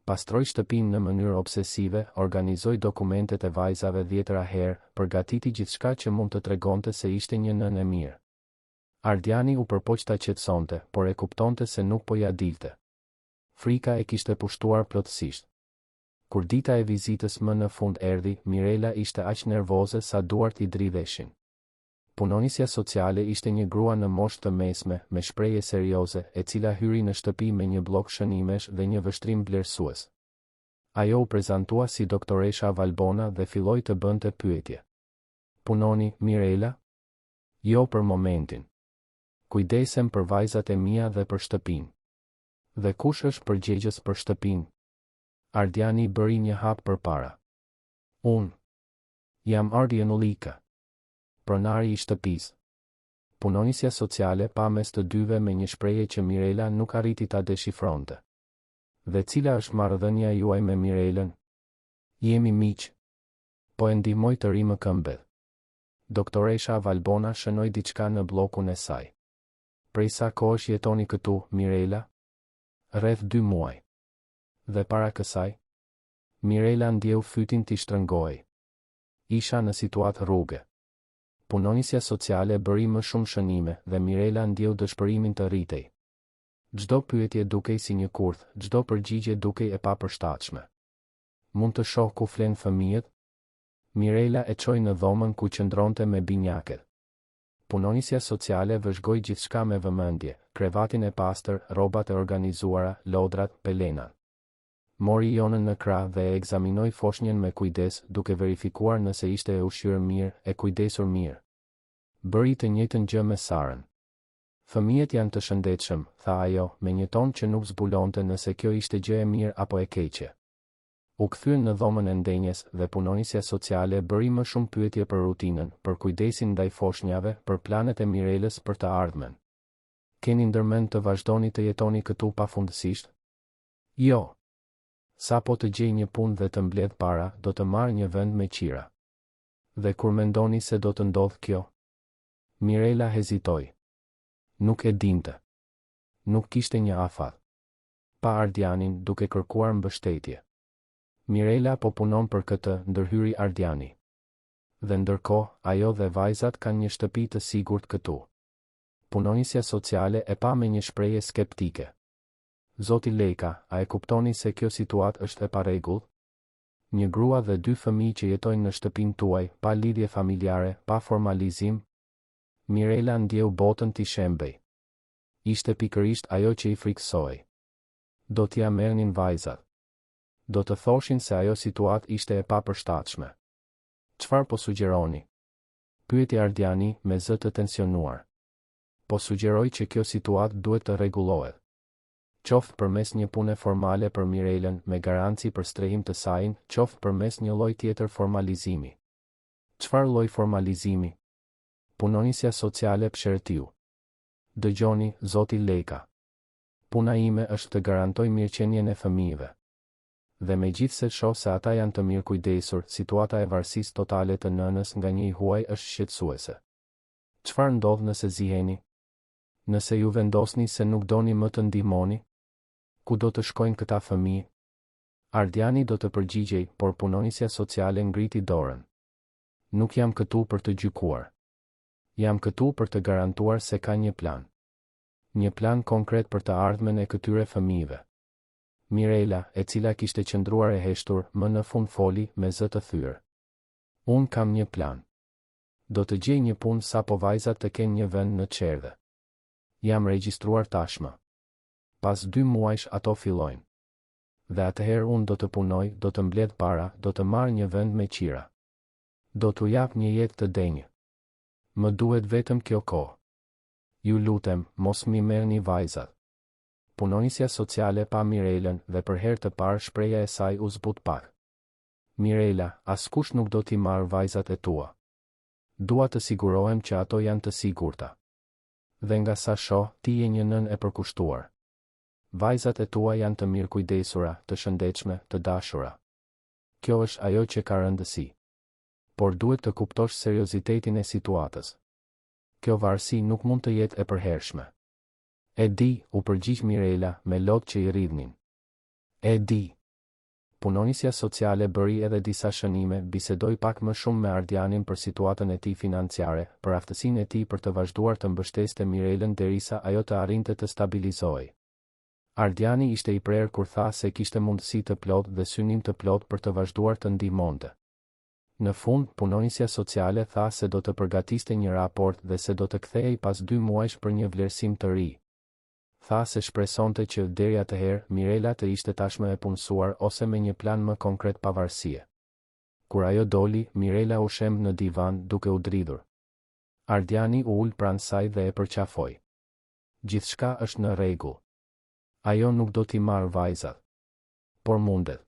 Pastroi shtëpinë në mënyrë obsesive, organizoi dokumentet e vajzave 10 herë, përgatiti gjithçka që mund të tregonte se ishte një nënë e mirë. Ardiani u përpoq ta qetësonte, por e kuptonte se nuk po ja dilte. Frika e kishte pushtuar plotësisht. Kur dita e vizitës më në fund erdhi, Mirela ishte aq nervoze sa duart i dridheshin. Punonjësja sociale ishte një grua në moshë të mesme, me shprehje serioze, e cila hyri në shtëpi me një blok shënimesh dhe një vështrim vlerësues. Ajo u prezantua si doktoresha Valbona dhe filloi të bënte pyetje. Punoni, Mirela? Jo për momentin. Kujdesem për vajzat e mia dhe për shtëpinë. Dhe kush është përgjegjës për shtëpinë? Ardiani bëri një hap përpara. Unë. Jam Ardian Ulika. Pronari i shtëpisë. Punonisja sociale pa mes të dyve me një shprehje që Mirela nuk arriti ta deshifronte. Dhe cila është marrëdhënia juaj me Mirelën? Jemi miq. Po e ndihmoj të ri më këmbëll. Doktoresha Valbona shënoi diçka në bllokun e saj. Prej sa kohësh jetoni këtu, Mirela? Rreth 2 muaj. Dhe para kësaj? Mirela ndjeu fytin t'i shtrëngoi. Isha në situatë rruge. Punonisja sociale bëri më shumë shënime dhe Mirela ndjeu dëshpërimin të rritej. Çdo pyetje dukej si një kurth, çdo përgjigje dukej e papërshtatshme. Mund të shoh ku flen fëmijët? Mirela e çoi në dhomën ku qëndronte me binjaket. Punonisja sociale vëzhgoi gjithçka me vëmendje, krevatin e pastër, rrobat e organizuara, lodrat, pelenat. Mori jonën në krah dhe e ekzaminoi foshnjën me kujdes, duke verifikuar nëse ishte e ushqyer mirë, e kujdesur mirë. Bëri të njëjtën gjë me Sarën. Fëmijët janë të shëndetshëm, tha ajo, me një ton që nuk zbulonte nëse kjo ishte gjë e mirë apo e keqe. U kthyen në dhomën e ndenjes dhe punonisja sociale bëri më shumë pyetje për rutinën, për kujdesin ndaj foshnjave, për planet e Mirelës për të ardhmen. Keni ndërmend të vazhdoni të jetoni këtu pafundësisht? Jo. Sa po të gjej një punë dhe të mbledh para, do të marr një vend me qira. Dhe kur mendoni se do të ndodh kjo? Mirela hezitoi. Nuk e dinte. Nuk kishte një afat. Pa Ardianin duke kërkuar mbështetje. Mirela po punon për këtë, ndërhyri Ardiani. Dhe ndërkohë, ajo dhe vajzat kanë një shtëpi të sigurt këtu. Punonisja sociale e pa me një shprehje skeptike. Zoti Leka, a e kuptoni se kjo situatë është e parregull? Një grua dhe 2 fëmijë që jetojnë në shtëpinë tuaj, pa lidhje familjare, pa formalizim? Mirela ndjeu botën t'i shembej. Ishte pikërisht ajo që i friksoi. Do t'ja merrnin vajzat. Do të thoshin se ajo situatë ishte e papërshtatshme. Çfarë po sugjeroni? Pyeti Ardiani me zë të tensionuar. Po sugjeroj që kjo situatë duhet të rregullohet. Qoftë përmes një pune formale për Mirelën me garanci për strehim të saj, qoftë përmes një lloj tjetër formalizimi. Çfarë lloj formalizimi? Punonisja sociale pshertiu. Dëgjoni, zoti Leka. Puna ime është të garantoj mirëqenien e fëmijëve. Dhe megjithse shoh se ata janë të mirë kujdesur, situata e varësisë totale të nënës nga një i huaj është shqetësuese. Çfarë ndodh nëse ziheni? Nëse ju vendosni se nuk doni më të ndihmoni? Ku do të shkojnë këta fëmijë? Ardiani do të përgjigjej, por punonisja sociale ngriti dorën. Nuk jam këtu për të gjykuar. Jam këtu për të garantuar se ka një plan. Një plan konkret për të ardhmen e këtyre fëmijëve. Mirela, e cila kishte qëndruar e heshtur, më në fund foli me zë të thyrë. Unë kam një plan. Do të gjej një punë sapo vajzat të kenë një vend në çerdhe. Jam regjistruar tashmë. Pas 2 muajsh ato fillojnë. Dhe atëherë unë do të punoj, do të mbledh para, do të marr një vend me qira. Do t'u jap një jetë të denjë. Më duhet vetëm kjo kohë. Ju lutem, mos mi merrni vajzat. Punonisja sociale pa Mirelën dhe për herë të parë shpreha e saj u zbut pak. Mirela, askush nuk do t'i marr vajzat e tua. Dua të sigurohem që ato janë të sigurta. Dhe nga sa shoh, ti je një nën e përkushtuar. Vajzat e tua janë të mirë kujdesura, të shëndetshme, të dashura. Kjo është ajo që ka rëndësi. Por duhet të kuptosh seriozitetin e situatës. Kjo varësi nuk mund të jetë e përhershme. E di, u përgjigj Mirela me lot që i rridhnin. E di. Punonisja sociale bëri edhe disa shënime, bisedoi pak më shumë me Ardianin për situatën e tij financiare, për aftësinë e tij për të vazhduar të mbështeste Mirelën derisa ajo të arrinte të stabilizohej. Ardiani ishte i prerë kur tha se kishte mundësi të plot dhe synim të plot për të vazhduar të ndihmonte. Në fund, punonisja sociale tha se do të përgatiste një raport dhe se do të kthehej pas 2 muajsh për një vlerësim të ri. tha se shpresonte që deri atëherë Mirela të ishte tashmë e punësuar ose me një plan më konkret pavarësie. Kur ajo doli, Mirela u shemb në divan duke u dridhur. Ardiani u ul pranë saj dhe e përqafoi. Gjithçka është në rregull. Ajo nuk do t'i marrë vajzat. Por mundet.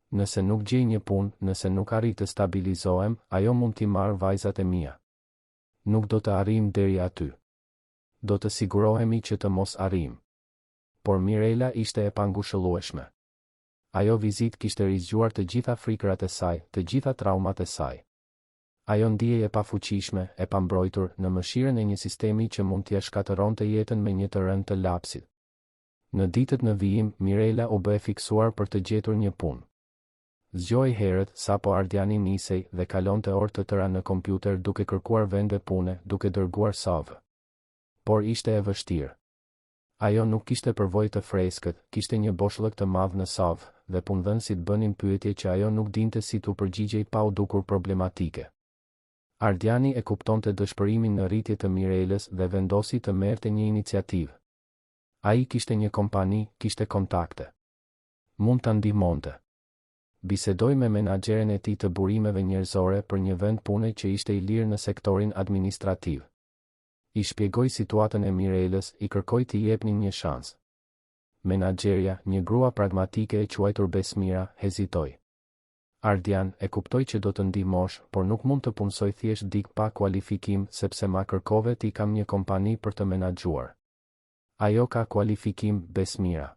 Nëse nuk gjej një punë, nëse nuk arrit të stabilizohem, ajo mund t'i marrë vajzat e mia. Nuk do të arrim deri aty. Do të sigurohemi që të mos arrim. Por Mirela ishte e pangushëllueshme. Ajo vizit kishte rizgjuar të gjitha frikërat e saj, të gjitha traumat e saj. Ajo ndihej e pafuqishme, e pambrojtur në mëshirën e një sistemi që mund t'ia shkatëronte jetën me një të rënd të lapsit. Në ditët në vijim, Mirela u bë e fiksuar për të gjetur një punë. Zgjoi herët sapo Ardiani nisej dhe kalonte orë të tëra në kompjuter duke kërkuar vende pune, duke dërguar CV. Por ishte e vështirë. Ajo nuk kishte përvojë të freskët, kishte një boshllëk të madh në CV, dhe punëdhënësit bënin pyetje që ajo nuk dinte si t'u përgjigjej pa u dukur problematike. Ardiani e kuptonte dëshpërimin në rritje të Mirelës dhe vendosi të merrte një iniciativë. Ai kishte një kompani, kishte kontakte. Mund ta ndihmonte. Bisedoi me menaxherin e tij të burimeve njerëzore për një vend pune që ishte i lirë në sektorin administrativ. I shpjegoi situatën e Mirelës, i kërkoi t'i jepnin një shans. Menaxherja, një grua pragmatike e quajtur Besmira, hezitoi. Ardian e kuptoi që do të ndihmosh, por nuk mund të punsoj thjesht dik pa kualifikim sepse ma kërkove t'i kam një kompani për të menaxhuar. Ajo ka kualifikim, Besmira.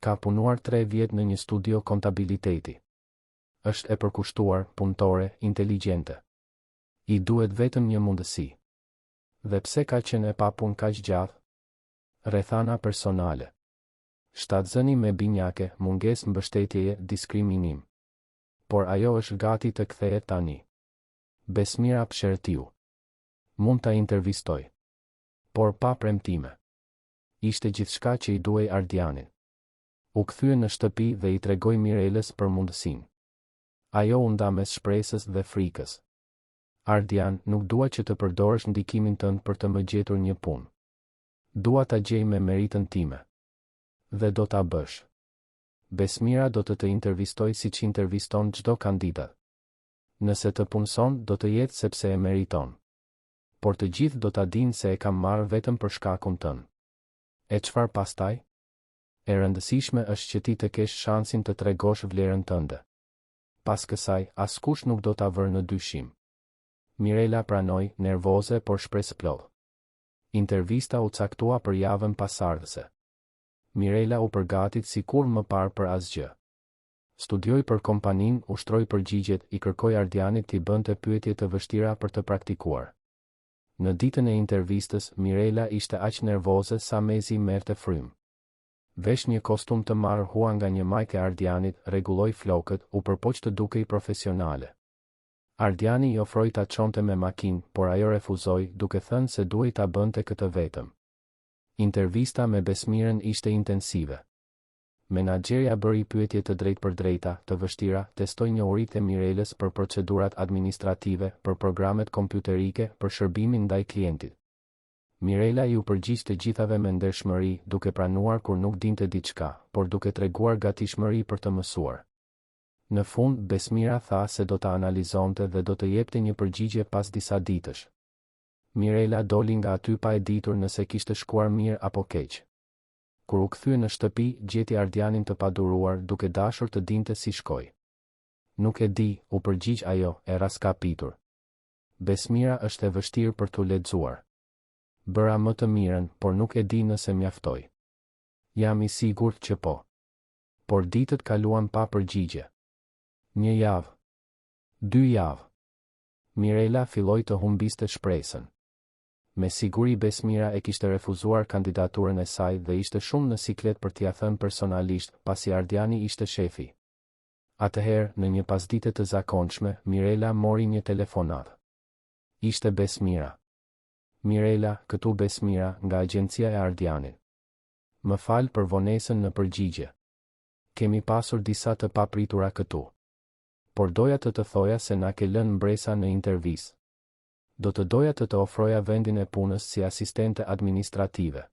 Ka punuar 3 vjet në një studio kontabiliteti. Është e përkushtuar, punëtore, inteligjente. I duhet vetëm një mundësi. Dhe pse ka qenë e pa punë kaq gjatë? Rrethana personale. Shtatzëni me binjake, mungesë mbështetjeje, diskriminim. Por ajo është gati të kthehet tani. Besmira pshertiu. Mund ta intervistoj. Por pa premtime. Ishte gjithçka që i duhej Ardianit. U kthye në shtëpi dhe i tregoi Mirelës për mundësinë. Ajo u nda mes shpresës dhe frikës. Ardian, nuk dua që të përdorësh ndikimin tënd për të më gjetur një punë. Dua ta gjej me meritën time. Dhe do ta bësh. Besmira do të intervistoj siç interviston çdo kandidat. Nëse të punson, do të jetë sepse e meriton. Por të gjithë do ta dinë se e kam marrë vetëm për shkakun tënd. E çfarë pastaj? E rëndësishme është që ti të kesh shansin të tregosh vlerën tënde. Pas kësaj, askush nuk do ta vërë në dyshim. Mirela pranoi, nervoze por shpresëplot. Intervista u caktua për javën pasardhëse. Mirela u përgatit sikur më parë për asgjë. Studioi për kompaninë, ushtroi përgjigjet, i kërkoi Ardianit t'i bënte pyetje të vështira për të praktikuar. Në ditën e intervistës, Mirela ishte aq nervoze sa mezi merrte frym. Vesh një kostum të marrë hua nga një majke Ardianit, rregulloi flokët, u përpoq të dukej profesionale. Ardiani i ofroi ta çonte me makinë, por ajo refuzoi, duke thënë se duhej ta bënte këtë vetëm. Intervista me Besmirën ishte intensive. Menaxherja bëri pyetje të drejtpërdrejta, të vështira, testoi njohuritë e Mirelës për procedurat administrative, për programet kompjuterike, për shërbimin ndaj klientit. Mirela i u përgjigj të gjithave me ndershmëri, duke pranuar kur nuk dinte diçka, por duke treguar gatishmëri për të mësuar. Në fund, Besmira tha se do ta analizonte dhe do të jepte një përgjigje pas disa ditësh. Mirela doli nga aty pa e ditur nëse kishte shkuar mirë apo keq. Kur u kthye në shtëpi, gjeti Ardianin të paduruar, duke dashur të dinte si shkoi. Nuk e di, u përgjigj ajo, e raskapitur. Besmira është e vështirë për t'u lexuar. Bëra më të mirën, por nuk e di nëse mjaftoi. Jam i sigurt që po. Por ditët kaluan pa përgjigje. 1 javë. 2 javë. Mirela filloi të humbiste shpresën. Me siguri Besmira e kishte refuzuar kandidaturën e saj dhe ishte shumë në siklet për t'ia thënë personalisht, pasi Ardiani ishte shefi. Atëherë, në një pasdite të zakonshme, Mirela mori një telefonat. Ishte Besmira. Mirela, këtu Besmira, nga agjencia e Ardianit. Më fal për vonesën në përgjigje. Kemi pasur disa të papritura këtu. Por doja të thoja se na ke lënë mbresa në intervistë. Do të doja të ofroja vendin e punës si asistente administrative.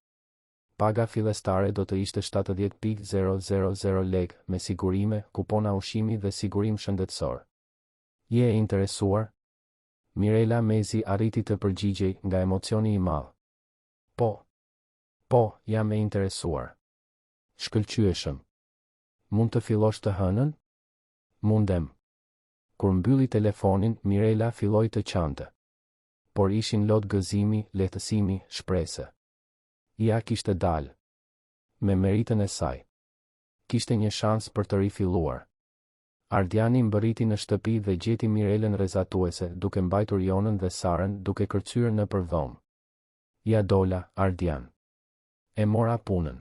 paga fillestare do të ishte 70.000 lekë me sigurime, kupona ushqimi dhe sigurim shëndetësor. Je e interesuar? Mirela mezi arriti të përgjigjej nga emocioni i madh. Po, jam e interesuar. Shkëlqyeshëm. Mund të fillosh të hënën? Mundem. Kur mbylli telefonin, Mirela filloi të qante. Por ishin lot gëzimi, lehtësimi, shprese. Ja kishte dalë. Me meritën e saj. Kishte një shans për të rifilluar. Ardiani mbërriti në shtëpi dhe gjeti Mirelën rrezatuese, duke mbajtur Jonën dhe Sarën duke kërcyer në përdhom. Ja dola, Ardian. E mora punën.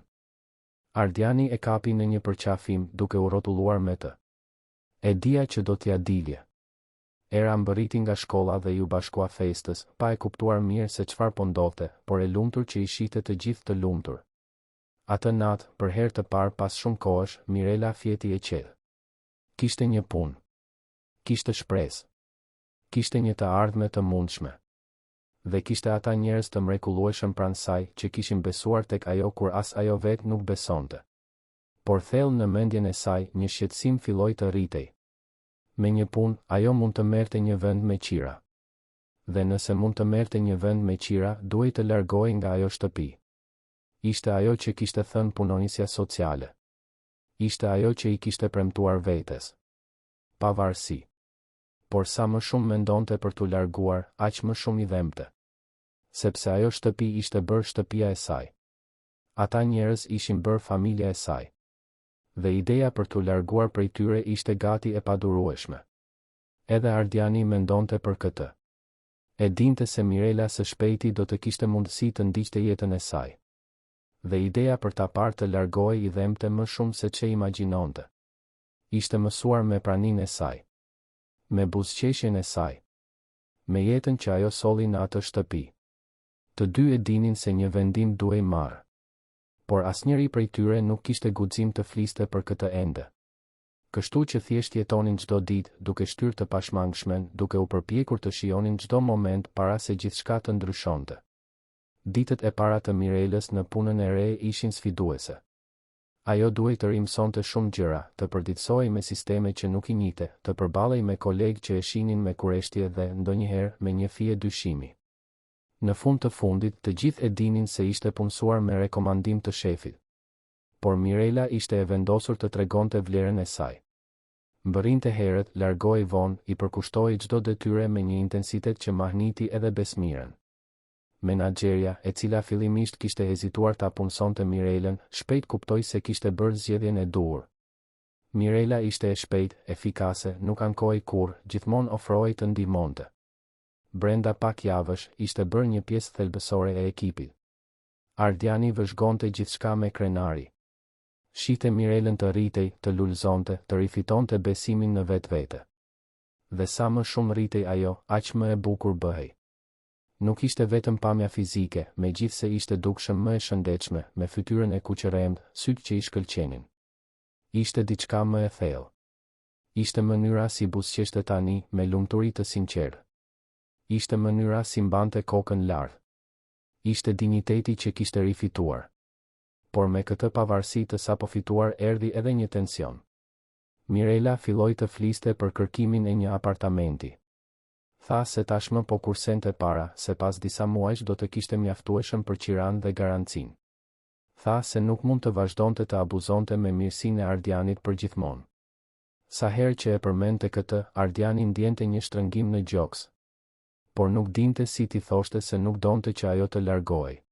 Ardiani e kapi në një përqafim duke u rrotulluar me të. E dija që do t'ja dilje. Era mbërriti nga shkolla dhe ju bashkua festës, pa e kuptuar mirë se çfarë po ndodhte, por e lumtur që i shihte të gjithë të lumtur. Atë natë, për herë të parë pas shumë kohësh, Mirela fjeti e qetë. Kishte një punë. Kishte shpresë. Kishte një të ardhme të mundshme. Dhe kishte ata njerëz të mrekullueshëm pranë saj që kishin besuar tek ajo kur as ajo vetë nuk besonte. Por thellë në mendjen e saj, një shqetësim filloi të rritej. Me një punë, ajo mund të merrte një vend me qira. Dhe nëse mund të merrte një vend me qira, duhej të largohej nga ajo shtëpi. Ishte ajo që kishte thënë punonisja sociale. Ishte ajo që i kishte premtuar vetes. Pavarësi. Por sa më shumë mendonte për t'u larguar, aq më shumë i dhemte. Sepse ajo shtëpi ishte bërë shtëpia e saj. Ata njerëz ishin bërë familja e saj. Dhe ideja për t'u larguar prej tyre ishte gati e padurueshme. Edhe Ardiani mendonte për këtë. E dinte se Mirela së shpejti do të kishte mundësi të ndiqte jetën e saj. Dhe ideja për ta parë të largohej i dhemte më shumë se ç'e imagjinonte. Ishte mësuar me praninë e saj. Me buzëqeshjen e saj. Me jetën që ajo solli në atë shtëpi. Të dy e dinin se një vendim duhej marrë. Por asnjëri prej tyre nuk kishte guxim të fliste për këtë ende. Kështu që thjesht jetonin çdo ditë, duke shtyrë të pashmangshmen, duke u përpjekur të shijonin çdo moment para se gjithçka të ndryshonte. Ditët e para të Mirelës në punën e re ishin sfiduese. Ajo duhej të rimsonte shumë gjëra, të përditësohej me sisteme që nuk i njihte, të përballej me kolegë që e shihnin me kurreshtje dhe, ndonjëherë, me një fije dyshimi. Në fund të fundit, të gjithë e dinin se ishte punësuar me rekomandim të shefit. Por Mirela ishte e vendosur të tregonte vlerën e saj. Mbërrinte herët, largohej vonë, i përkushtohej çdo detyre me një intensitet që mahniti edhe besmirën. Menaxherja, e cila fillimisht kishte hezituar ta punësonte Mirelën, shpejt kuptoi se kishte bërë zgjedhjen e duhur. Mirela ishte e shpejtë, efikase, nuk ankohej kurrë, gjithmonë ofrohej të ndihmonte. Brenda pak javësh, ishte bërë një pjesë thelbësore e ekipit. Ardiani vëzhgonte gjithçka me krenari. Shihte Mirelën të rritej, të lulëzonte, të rifitonte besimin në vetvete. Dhe sa më shumë rritej ajo, aq më e bukur bëhej. Nuk ishte vetëm pamja fizike, megjithse ishte dukshëm më e shëndetshme, me fytyrën e kuqëremtë, sytë që i shkëlqenin. Ishte diçka më e thellë. Ishte mënyra si buzëqeshte tani, me lumturi të sinqertë. Ishte mënyra si mbante kokën lart. Ishte dinjiteti që kishte rifituar. Por me këtë pavarësi të sapo fituar erdhi edhe një tension. Mirela filloi të fliste për kërkimin e një apartamenti. Tha se tashmë po kursente para, se pas disa muajsh do të kishte mjaftueshëm për qiran dhe garancin. Tha se nuk mund të vazhdonte të abuzonte me mirësinë e Ardianit përgjithmonë. Sa herë që e përmendte këtë, Ardiani ndjente një shtrëngim në gjoks. Por nuk dinte si t'i thoshte se nuk donte që ajo të largohej.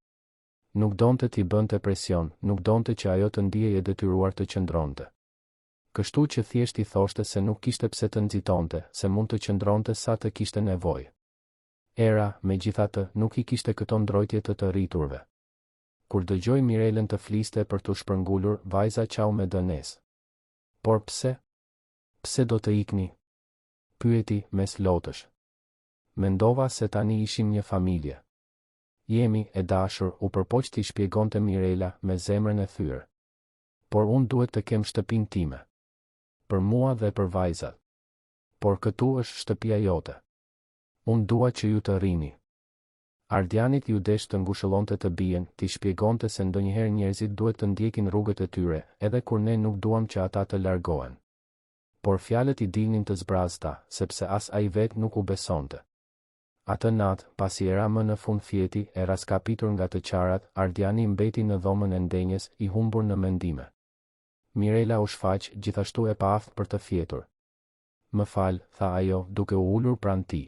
Nuk donte t'i bënte presion, nuk donte që ajo të ndihej e detyruar të qëndronte. Kështu që thjesht i thoshte se nuk kishte pse të nxitonte, se mund të qëndronte sa të kishte nevojë. Era, megjithatë, nuk i kishte këto ndrojtje të rriturve. Kur dëgjoi Mirelën të fliste për t'u shpërngulur, vajza qau me dënesë. Por pse? Pse do të ikni? Pyeti mes lotësh. Mendova se tani ishim një familje. Jemi, e dashur, u përpoq t'i shpjegonte Mirela me zemrën e thyrë. Por unë duhet të kem shtëpinë time. Për mua dhe për vajzat. Por këtu është shtëpia jote. Unë dua që ju të rrini. Ardianit ju desh të ngushëllonte të bien, t'i shpjegonte se ndonjëherë njerëzit duhet të ndjekin rrugët e tyre, edhe kur ne nuk duam që ata të largohen. Por fjalët i dilnin të zbrazta, sepse as ai vet nuk u besonte. Atë natë, pasi era më në fund fjeti, e raskapitur nga të qarat, Ardiani mbeti në dhomën e ndenjes, i humbur në mendime. Mirela u shfaq, gjithashtu e pa aftë për të fjetur. Më fal, tha ajo, duke u ulur pranë tij.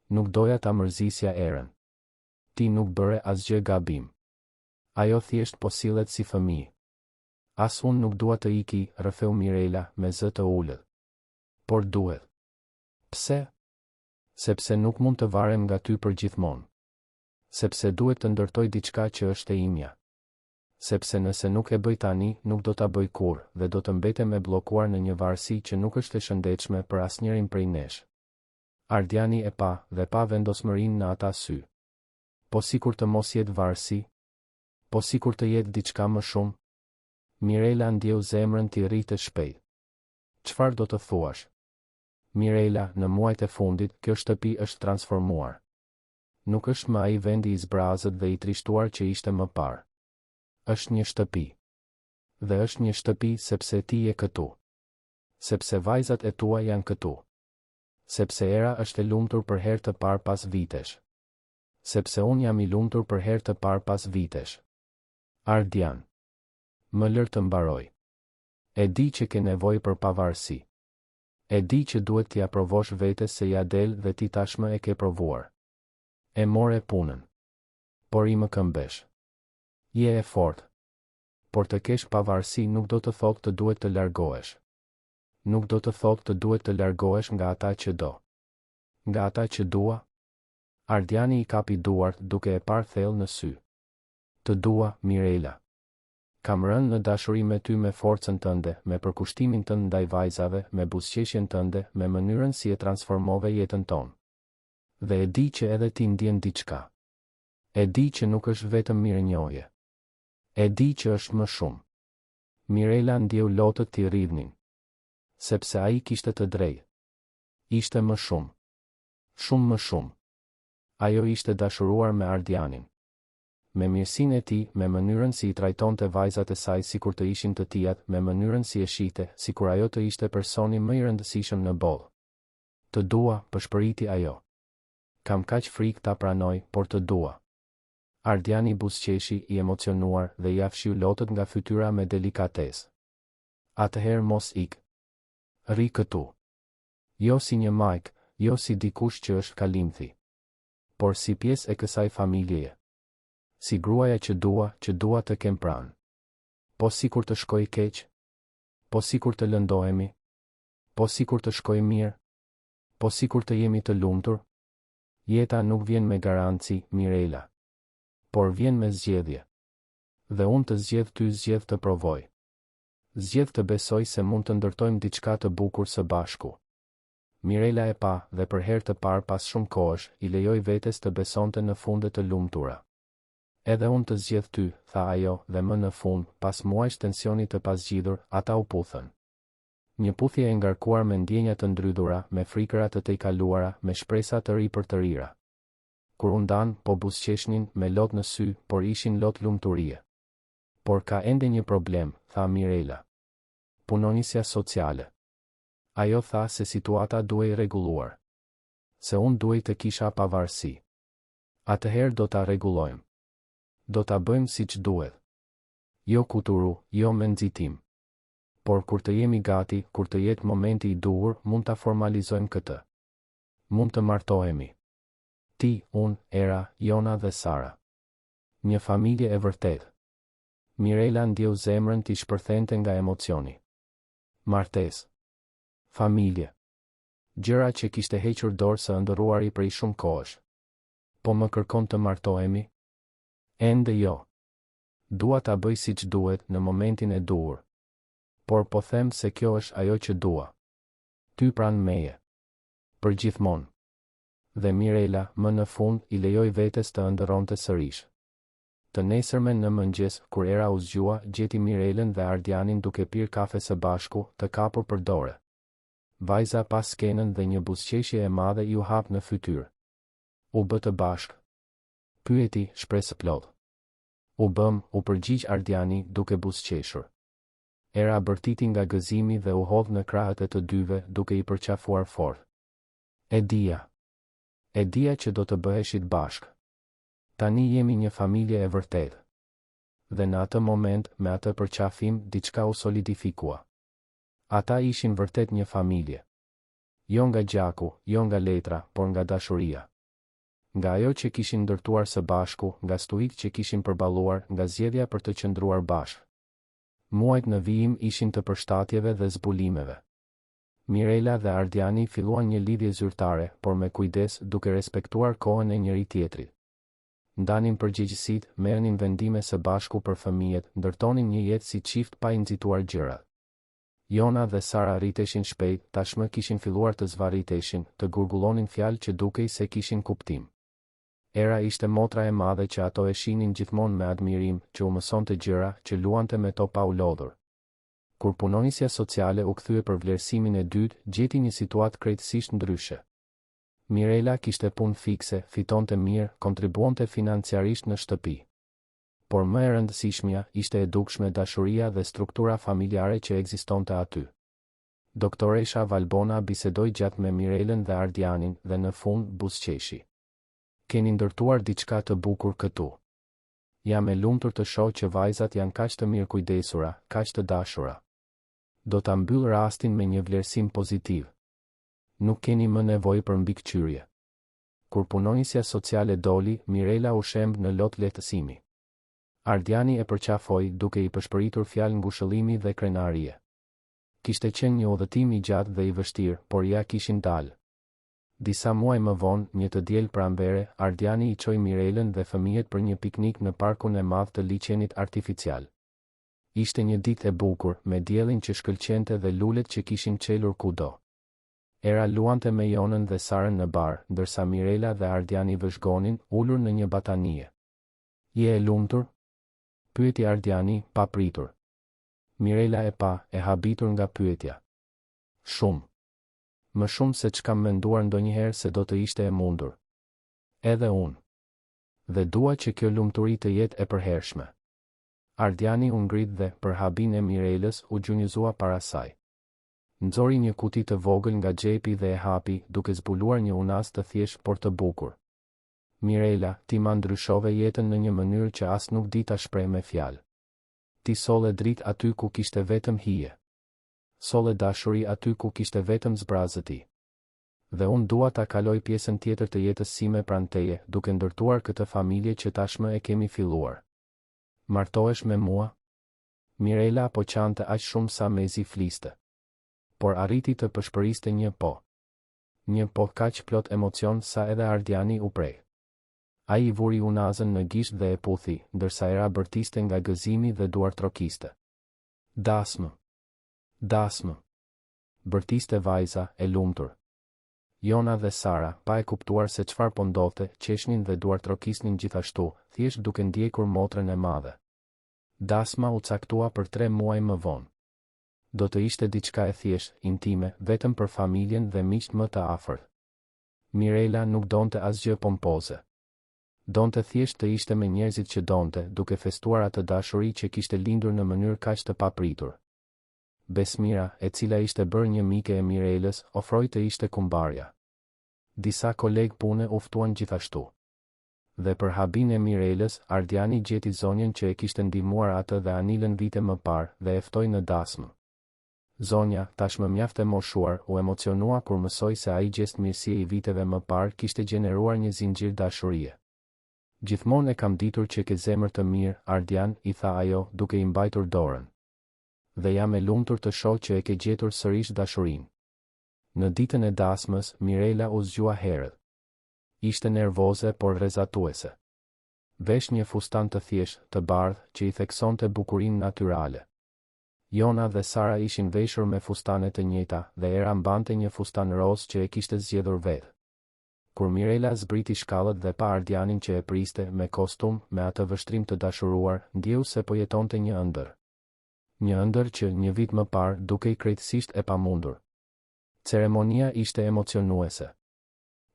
Nuk doja ta mërzisja Erën. Ti nuk bëre asgjë gabim. Ajo thjesht po sillet si fëmijë. As unë nuk dua të iki, rrëfeu Mirela me zë të ulët. Por duhet. Pse? Sepse nuk mund të varem nga ty për gjithmonë. Sepse duhet të ndërtoj diçka që është e imja. Sepse nëse nuk e bëj tani, nuk do ta bëj kurrë, dhe do të mbetem e bllokuar në një varësi që nuk është e shëndetshme për asnjërin prej nesh. Ardiani e pa, dhe pa vendosmërinë në ata sy. Po sikur të mos jetë varësi? Po sikur të jetë diçka më shumë? Mirela ndjeu zemrën t'i rritë shpejt. Çfarë do të thuash? Mirela, në muajt e fundit, kjo shtëpi është transformuar. Nuk është më ai vendi i zbrazët dhe i trishtuar që ishte më parë. Është një shtëpi. Dhe është një shtëpi sepse ti je këtu. Sepse vajzat e tua janë këtu. Sepse Era është e lumtur për herë të parë pas vitesh. Sepse unë jam i lumtur për herë të parë pas vitesh. Ardian. Më lër të mbaroj. E di që ke nevojë për pavarësi. E di që duhet t'i aprovosh vetes se ja del dhe ti tashmë e ke provuar. E more punën. Por i më këmbesh. Je e fortë. Por të kesh pavarësi nuk do të thotë të duhet të largohesh. Nuk do të thotë të duhet të largohesh nga ata që do. Nga ata që dua? Ardiani i kapi duart duke e parë thellë në sy. Të dua, Mirela. Kam rënë në dashuri me ty me forcën tënde, me përkushtimin tënd ndaj vajzave, me buzëqeshjen tënde, me mënyrën si e transformove jetën tonë. Dhe e di që edhe ti ndjen diçka. E di që nuk është vetëm mirënjohje. E di që është më shumë. Mirela ndjeu lotët t'i rridhnin. Sepse ai kishte të drejtë. Ishte më shumë. Shumë më shumë. Ajo ishte dashuruar me Ardianin. Me mirësinë e tij, me mënyrën si i trajtonte vajzat e saj sikur të ishin të tijat, me mënyrën si e shihte, sikur ajo të ishte personi më i rëndësishëm në botë. Të dua, përshpëriti ajo. Kam kaq frikë ta pranoj, por të dua. Ardiani buzëqeshi, i emocionuar, dhe i afshiu lotët nga fytyra me delikatesë. Atëherë mos ik. Rri këtu. Jo si një majk, jo si dikush që është kalimthi. Por si pjesë e kësaj familjeje. Si gruaja që dua të kem pranë. Po sikur të shkoj keq? Po sikur të lëndohemi? Po sikur të shkoj mirë? Po sikur të jemi të lumtur? Jeta nuk vjen me garanci, Mirela. Por vjen me zgjedhje. Dhe unë të zgjedh ty, zgjedh të provoj. Zgjedh të besoj se mund të ndërtojmë diçka të bukur së bashku. Mirela e pa, dhe për herë të parë pas shumë kohësh, i lejoi vetes të besonte në funde të lumtura. Edhe unë të zgjedh ty, tha ajo, dhe më në fund, pas muajsh tensionit të pasgjidhur, ata u puthën. Një puthje e ngarkuar me ndjenja të ndrydhura, me frikëra të tejkaluara, me shpresa të ri për të rira. Kur u ndan, po buzëqeshnin me lot në sy, por ishin lot lumturie. Por ka ende një problem, tha Mirela. Punonisja sociale. Ajo tha se situata duhej rregulluar. Se unë duhej të kisha pavarësi. Atëherë do ta rregullojmë. Do ta bëjmë siç duhet. Jo kuturu, jo me nxitim. Por kur të jemi gati, kur të jetë momenti i duhur, mund ta formalizojmë këtë. Mund të martohemi. Ti, unë, Era, Jona dhe Sara. Një familje e vërtetë. Mirela ndjeu zemrën t'i shpërthente nga emocioni. Martesë. Familje. Gjëra që kishte hequr dorë së ëndërruari prej shumë kohësh. Po më kërkon të martohemi? Ende jo. Dua ta bëj siç duhet në momentin e duhur. Por po them se kjo është ajo që dua. Ty pranë meje. Për gjithmonë. Dhe Mirela, më në fund, i lejoi vetes të ëndërronte sërish. Të nesërmen në mëngjes, kur Era u zgjua, gjeti Mirelën dhe Ardianin duke pirë kafe së bashku, të kapur për dore. Vajza pas skenën dhe një buzëqeshje e madhe iu hap në fytyrë. U bë të bashkë. Pyeti, shpresë plot. U përgjigj Ardiani duke buzëqeshur. Era bërtiti nga gëzimi dhe u hodh në krahët e të dyve duke i përqafuar fort. E dija që do të bëheshit bashkë. Tani jemi një familje e vërtetë. Dhe në atë moment, me atë përqafim, diçka u solidifikua. Ata ishin vërtet një familje. Jo nga gjaku, jo nga letra, por nga dashuria. Nga ajo që kishin ndërtuar së bashku, nga stuit që kishin përballuar, nga zgjedhja për të qëndruar bashkë. Muajt në vijim ishin të përshtatjeve dhe zbulimeve. Mirela dhe Ardiani filluan një lidhje zyrtare, por me kujdes duke respektuar kohën e njëri tjetrit. Ndanin përgjegjësitë, merrnin vendime së bashku për fëmijët, ndërtonin një jetë si çift pa i nxituar gjërat. Jona dhe Sara rriteshin shpejt, tashmë kishin filluar të zvarriteshin, të gurgullonin fjalë që dukej se kishin kuptim. Era ishte motra e madhe që ato e shihnin gjithmonë me admirim, që u mësonte gjëra, që luante me to pa u lodhur. Kur punonisja sociale u kthye për vlerësimin e dytë, gjeti një situatë krejtësisht ndryshe. Mirela kishte punë fikse, fitonte mirë, kontribuonte financiarisht në shtëpi. Por më e rëndësishmja ishte e dukshme dashuria dhe struktura familjare që ekzistonte aty. Doktoresha Valbona bisedoi gjatë me Mirelën dhe Ardianin dhe në fund buzëqeshi. Keni ndërtuar diçka të bukur këtu. Jam e lumtur të shoh që vajzat janë kaq të mirë kujdesura, kaq të dashura. Do ta mbyll rastin me një vlerësim pozitiv. Nuk keni më nevojë për mbikëqyrje. Kur punonjësja sociale doli, Mirela u shemb në lot lehtësimi. Ardiani e përqafoi duke i përshpëritur fjalë ngushëllimi dhe krenarie. Kishte qenë një udhëtim i gjatë dhe i vështirë, por ja kishin dalë. Disa muaj më vonë, një të diel pranvere, Ardiani i çoi Mirelën dhe fëmijët për një piknik në parkun e madh të liçenit artificial. Ishte një ditë e bukur, me diellin që shkëlqente dhe lulet që kishin çelur kudo. Era luante me Jonën dhe Sarën në bar, ndërsa Mirela dhe Ardiani vëzhgonin, ulur në një batanie. Je e lumtur? Pyeti Ardiani, pa pritur. Mirela e pa, e habitur nga pyetja. Shumë. Më shumë se ç'kam menduar ndonjëherë se do të ishte e mundur. Edhe unë. Dhe dua që kjo lumturi të jetë e përhershme. Ardiani u ngrit dhe, për habin e Mirelës, u gjunjëzua para saj. Nxori një kuti të vogël nga xhepi dhe e hapi, duke zbuluar një unas të thjeshtë por të bukur. Mirela, ti ma ndryshove jetën në një mënyrë që as nuk di ta shpreh me fjalë. Ti solle dritë aty ku kishte vetëm hije. Solle dashuri aty ku kishte vetëm zbrazëti. Dhe unë dua ta kaloj pjesën tjetër të jetës sime pranë teje, duke ndërtuar këtë familje që tashmë e kemi filluar. Martohesh me mua? Mirela po qante aq shumë sa mezi fliste. Por arriti të përshpëriste një po. Një po kaq plot emocion sa edhe Ardiani u preh. Ai i vuri unazën në gisht dhe e puthi, ndërsa era bërtiste nga gëzimi dhe duartrokiste. Dasmë. Dasmë. Bërtiste vajza, e lumtur. Jona dhe Sara, pa e kuptuar se çfarë po ndodhte, qeshnin dhe duartrokisnin gjithashtu, thjesht duke ndjekur motrën e madhe. Dasma u caktua për 3 muaj më vonë. Do të ishte diçka e thjesht, intime, vetëm për familjen dhe miqt më të afërt. Mirela nuk donte asgjë pompoze. Donte thjesht të ishte me njerëzit që donte, duke festuar atë dashuri që kishte lindur në mënyrë kaq të papritur. Besmira, e cila ishte bërë një mike e Mirelës, ofroi të ishte kumbarja. Disa kolegë pune u ftuan gjithashtu. Dhe për habin e Mirelës, Ardiani gjeti zonjën që e kishte ndihmuar atë dhe Anilën vite më parë dhe e ftoi në dasmë. Zonja, tashmë mjaft e moshuar, u emocionua kur mësoi se ai gjest mirësie i viteve më parë kishte gjeneruar një zinxhir dashurie. Gjithmonë e kam ditur që ke zemër të mirë, Ardian, i tha ajo, duke i mbajtur dorën. Dhe jam e lumtur të shoh që e ke gjetur sërish dashurinë. Në ditën e dasmës, Mirela u zgjua herët. Ishte nervoze por rrezatuese. Vesh një fustan të thjeshtë, të bardhë, që i theksonte bukurinë natyrale. Jona dhe Sara ishin veshur me fustane të njëjta dhe era mbante një fustan roz që e kishte zgjedhur vetë. Kur Mirela zbriti shkallët dhe pa Ardianin që e priste me kostum, me atë vështrim të dashuruar, ndjeu se po jetonte një ëndër. Një ëndër që një vit më parë dukej krejtësisht e pamundur. Ceremonia ishte emocionuese.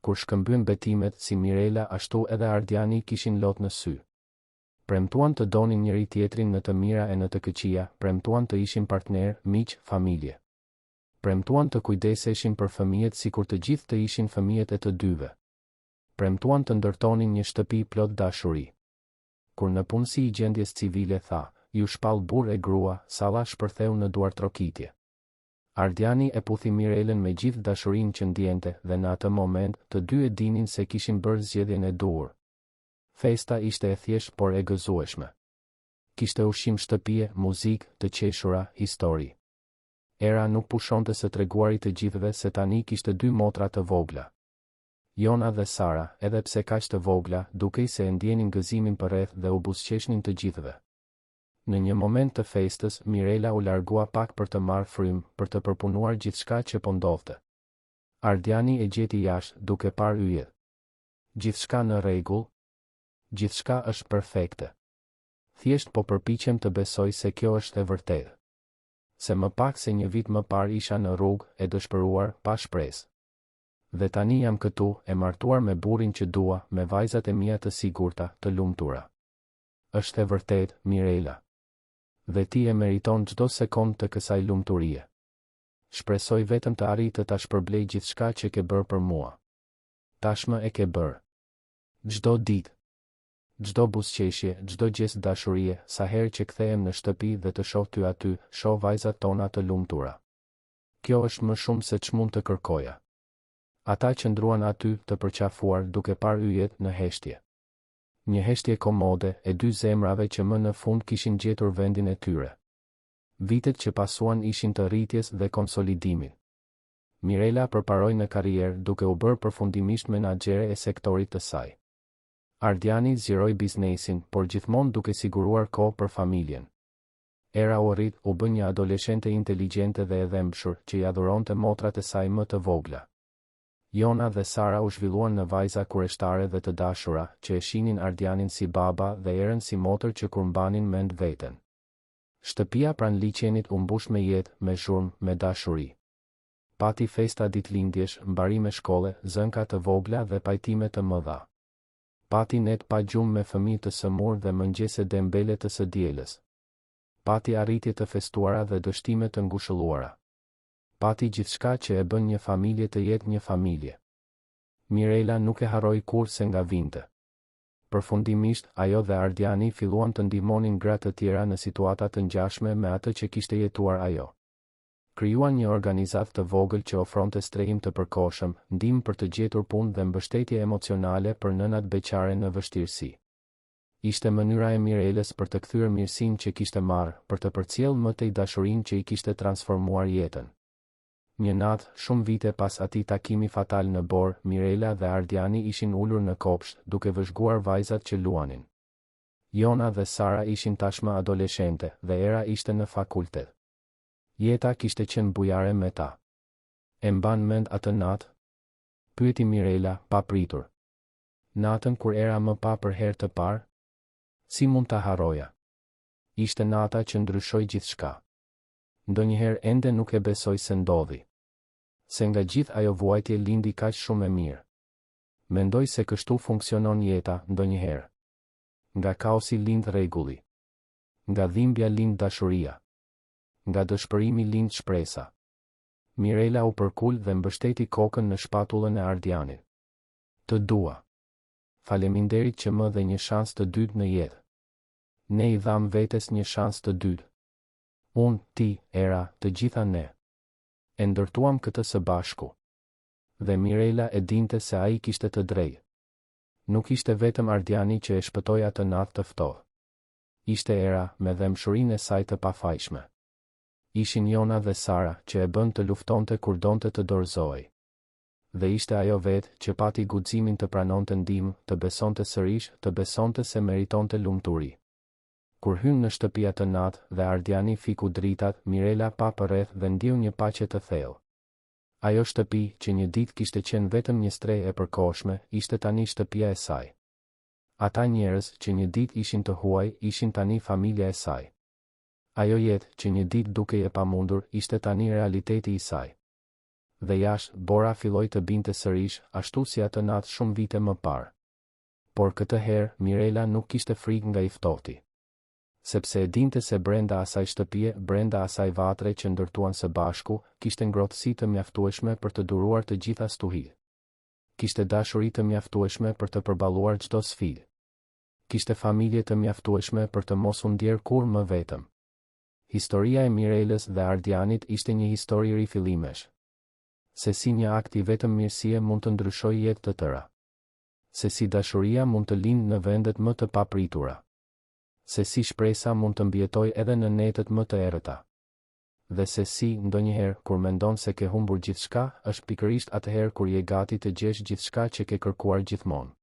Kur shkëmbyen betimet si Mirela ashtu edhe Ardiani kishin lot në sy. Premtuan të donin njëri tjetrin në të mira e në të këqija, premtuan të ishin partner, miq, familje. Premtuan të kujdeseshin për fëmijët sikur të gjithë të ishin fëmijët e të dyve. Premtuan të ndërtonin një shtëpi plot dashuri. Kur në punësi i gjendjes civile tha, ju shpall burr e grua, Salla shpërtheu në duar trokitje. Ardiani e puthi Mirelën me gjithë dashurinë që ndjente dhe në atë moment të dy e dinin se kishin bërë zgjedhjen e duhur. Festa ishte e thjesht por e gëzueshme. Kishte ushqim shtëpie, muzikë, të qeshura, histori. Era nuk pushonte së treguarit të gjithëve se tani kishte dy motra të vogla. Jona dhe Sara, edhe pse kaq të vogla, dukej se e ndjenin gëzimin përreth dhe u buzëqeshnin të gjithëve. Në një moment të festës, Mirela u largua pak për të marrë frymë, për të përpunuar gjithçka që po ndodhte. Ardiani e gjeti jashtë, duke parë yjet. Gjithçka në rregull? Gjithçka është perfekte. Thjesht po përpiqem të besoj se kjo është e vërtetë. Se më pak se një vit më parë isha në rrugë, e dëshpëruar, pa shpresë. Dhe tani jam këtu, e martuar me burrin që dua, me vajzat e mia të sigurta, të lumtura. Është e vërtetë, Mirela. Dhe ti e meriton çdo sekond të kësaj lumturie. Shpresoj vetëm të arritë ta shpërblej gjithçka që ke bërë për mua. Tashmë e ke bërë. Çdo ditë, çdo buzëqeshje, çdo gjest dashurie, sa herë që kthehem në shtëpi dhe të shoh ty aty, shoh vajzat tona të lumtura. Kjo është më shumë se ç'mund të kërkoja. Ata që ndruan aty të përqafuar duke parë yjet në heshtje. Një heshtje komode e dy zemrave që më në fund kishin gjetur vendin e tyre. Vitet që pasuan ishin të rritjes dhe konsolidimit. Mirela përparoi në karrierë duke u bërë përfundimisht menaxhere e sektorit të saj. Ardiani zgjeroi biznesin, por gjithmonë duke siguruar kohë për familjen. Era u rrit, u bë një adoleshente inteligjente dhe e dhembshur, që i adhuronte motrat e saj më të vogla. Jona dhe Sara u zhvilluan në vajza kurioztare dhe të dashura, që e shihnin Ardianin si baba dhe Erën si motër që kur mbanin mend veten. Shtëpia pranë liçenit u mbush me jetë, me zhurmë, me dashuri. Pati festa ditëlindjesh, mbarime shkolle, zënka të vogla dhe pajtime të mëdha. Pati net pa gjumë me fëmijë të sëmurë dhe mëngjese dembele të së dielës. Pati arritje të festuara dhe dështime të ngushëlluara. Pati gjithçka që e bën një familje të jetë një familje. Mirela nuk e harroi kurrë nga vinte. Përfundimisht, ajo dhe Ardiani filluan të ndihmonin gra të tjera në situata të ngjashme me atë që kishte jetuar ajo. Krijuan një organizatë të vogël që ofronte strehim të përkohshëm, ndihmë për të gjetur punë dhe mbështetje emocionale për nënat beqare në vështirësi. Ishte mënyra e Mirelës për të kthyer mirësinë që kishte marrë, për të përcjellë më tej dashurinë që i kishte transformuar jetën. Një natë, shumë vite pas atij takimi fatal në Borë, Mirela dhe Ardiani ishin ulur në kopsht, duke vëzhguar vajzat që luanin. Jona dhe Sara ishin tashmë adoleshente dhe Era ishte në fakultet. Jeta kishte qenë bujare me ta. E mban mend atë natë? Pyeti Mirela, pa pritur. Natën kur Era më pa për herë të parë? Si mund ta harroja? Ishte nata që ndryshoi gjithçka. Ndonjëherë ende nuk e besoj se ndodhi. Se nga gjithë ajo vuajtje lindi kaq shumë e mirë. Mendoj se kështu funksionon jeta ndonjëherë. Nga kaosi lind rregulli. Nga dhimbja lind dashuria. Nga dëshpërimi lind shpresa. Mirela u përkul dhe mbështeti kokën në shpatullën e Ardianit. Të dua. Faleminderit që më dhe një shans të dytë në jetë. Ne i dham vetes një shans të dytë. Unë, ti, Era, të gjitha ne. E ndërtuam këtë së bashku. Dhe Mirela e dinte se ai kishte të drejtë. Nuk ishte vetëm Ardiani që e shpëtoi atë natë të ftohtë. Ishte Era me dëmshurinë e saj të pafajshme. Ishin Jona dhe Sara që e bën të luftonte kur donte të dorëzohej. Dhe ishte ajo vetë që pati guximin të pranonte ndihmë, të besonte sërish, të besonte se meritonte lumturi. Kur hyn në shtëpi atë natë dhe Ardiani fiku dritat, Mirela pa përreth dhe ndjeu një paqe të thellë. Ajo shtëpi, që një ditë kishte qenë vetëm një strehë e përkohshme, ishte tani shtëpia e saj. Ata njerëz që një ditë ishin të huaj, ishin tani familja e saj. Ajo jetë që një ditë dukej e pamundur, ishte tani realiteti i saj. Dhe jashtë, Bora filloi të binte sërish, ashtu si atë natë shumë vite më parë. Por këtë herë, Mirela nuk kishte frikë nga i ftohti. Sepse e dinte se brenda asaj shtëpie, brenda asaj vatre që ndërtuan së bashku, kishte ngrohtësi të mjaftueshme për të duruar të gjitha stuhitë. Kishte dashuri të mjaftueshme për të përballuar çdo sfidë. Kishte familje të mjaftueshme për të mos u ndier kur më vetëm. Historia e Mirelës dhe Ardianit ishte një histori rifillimesh. Se si një akt i vetëm mirësie mund të ndryshojë jetë të tëra. Se si dashuria mund të lindë në vendet më të papritura. Se si shpresa mund të mbijetojë edhe në netet më të errëta. Dhe se si, ndonjëherë, kur mendon se ke humbur gjithçka, është pikërisht atëherë kur je gati të gjesh gjithçka që ke kërkuar gjithmonë.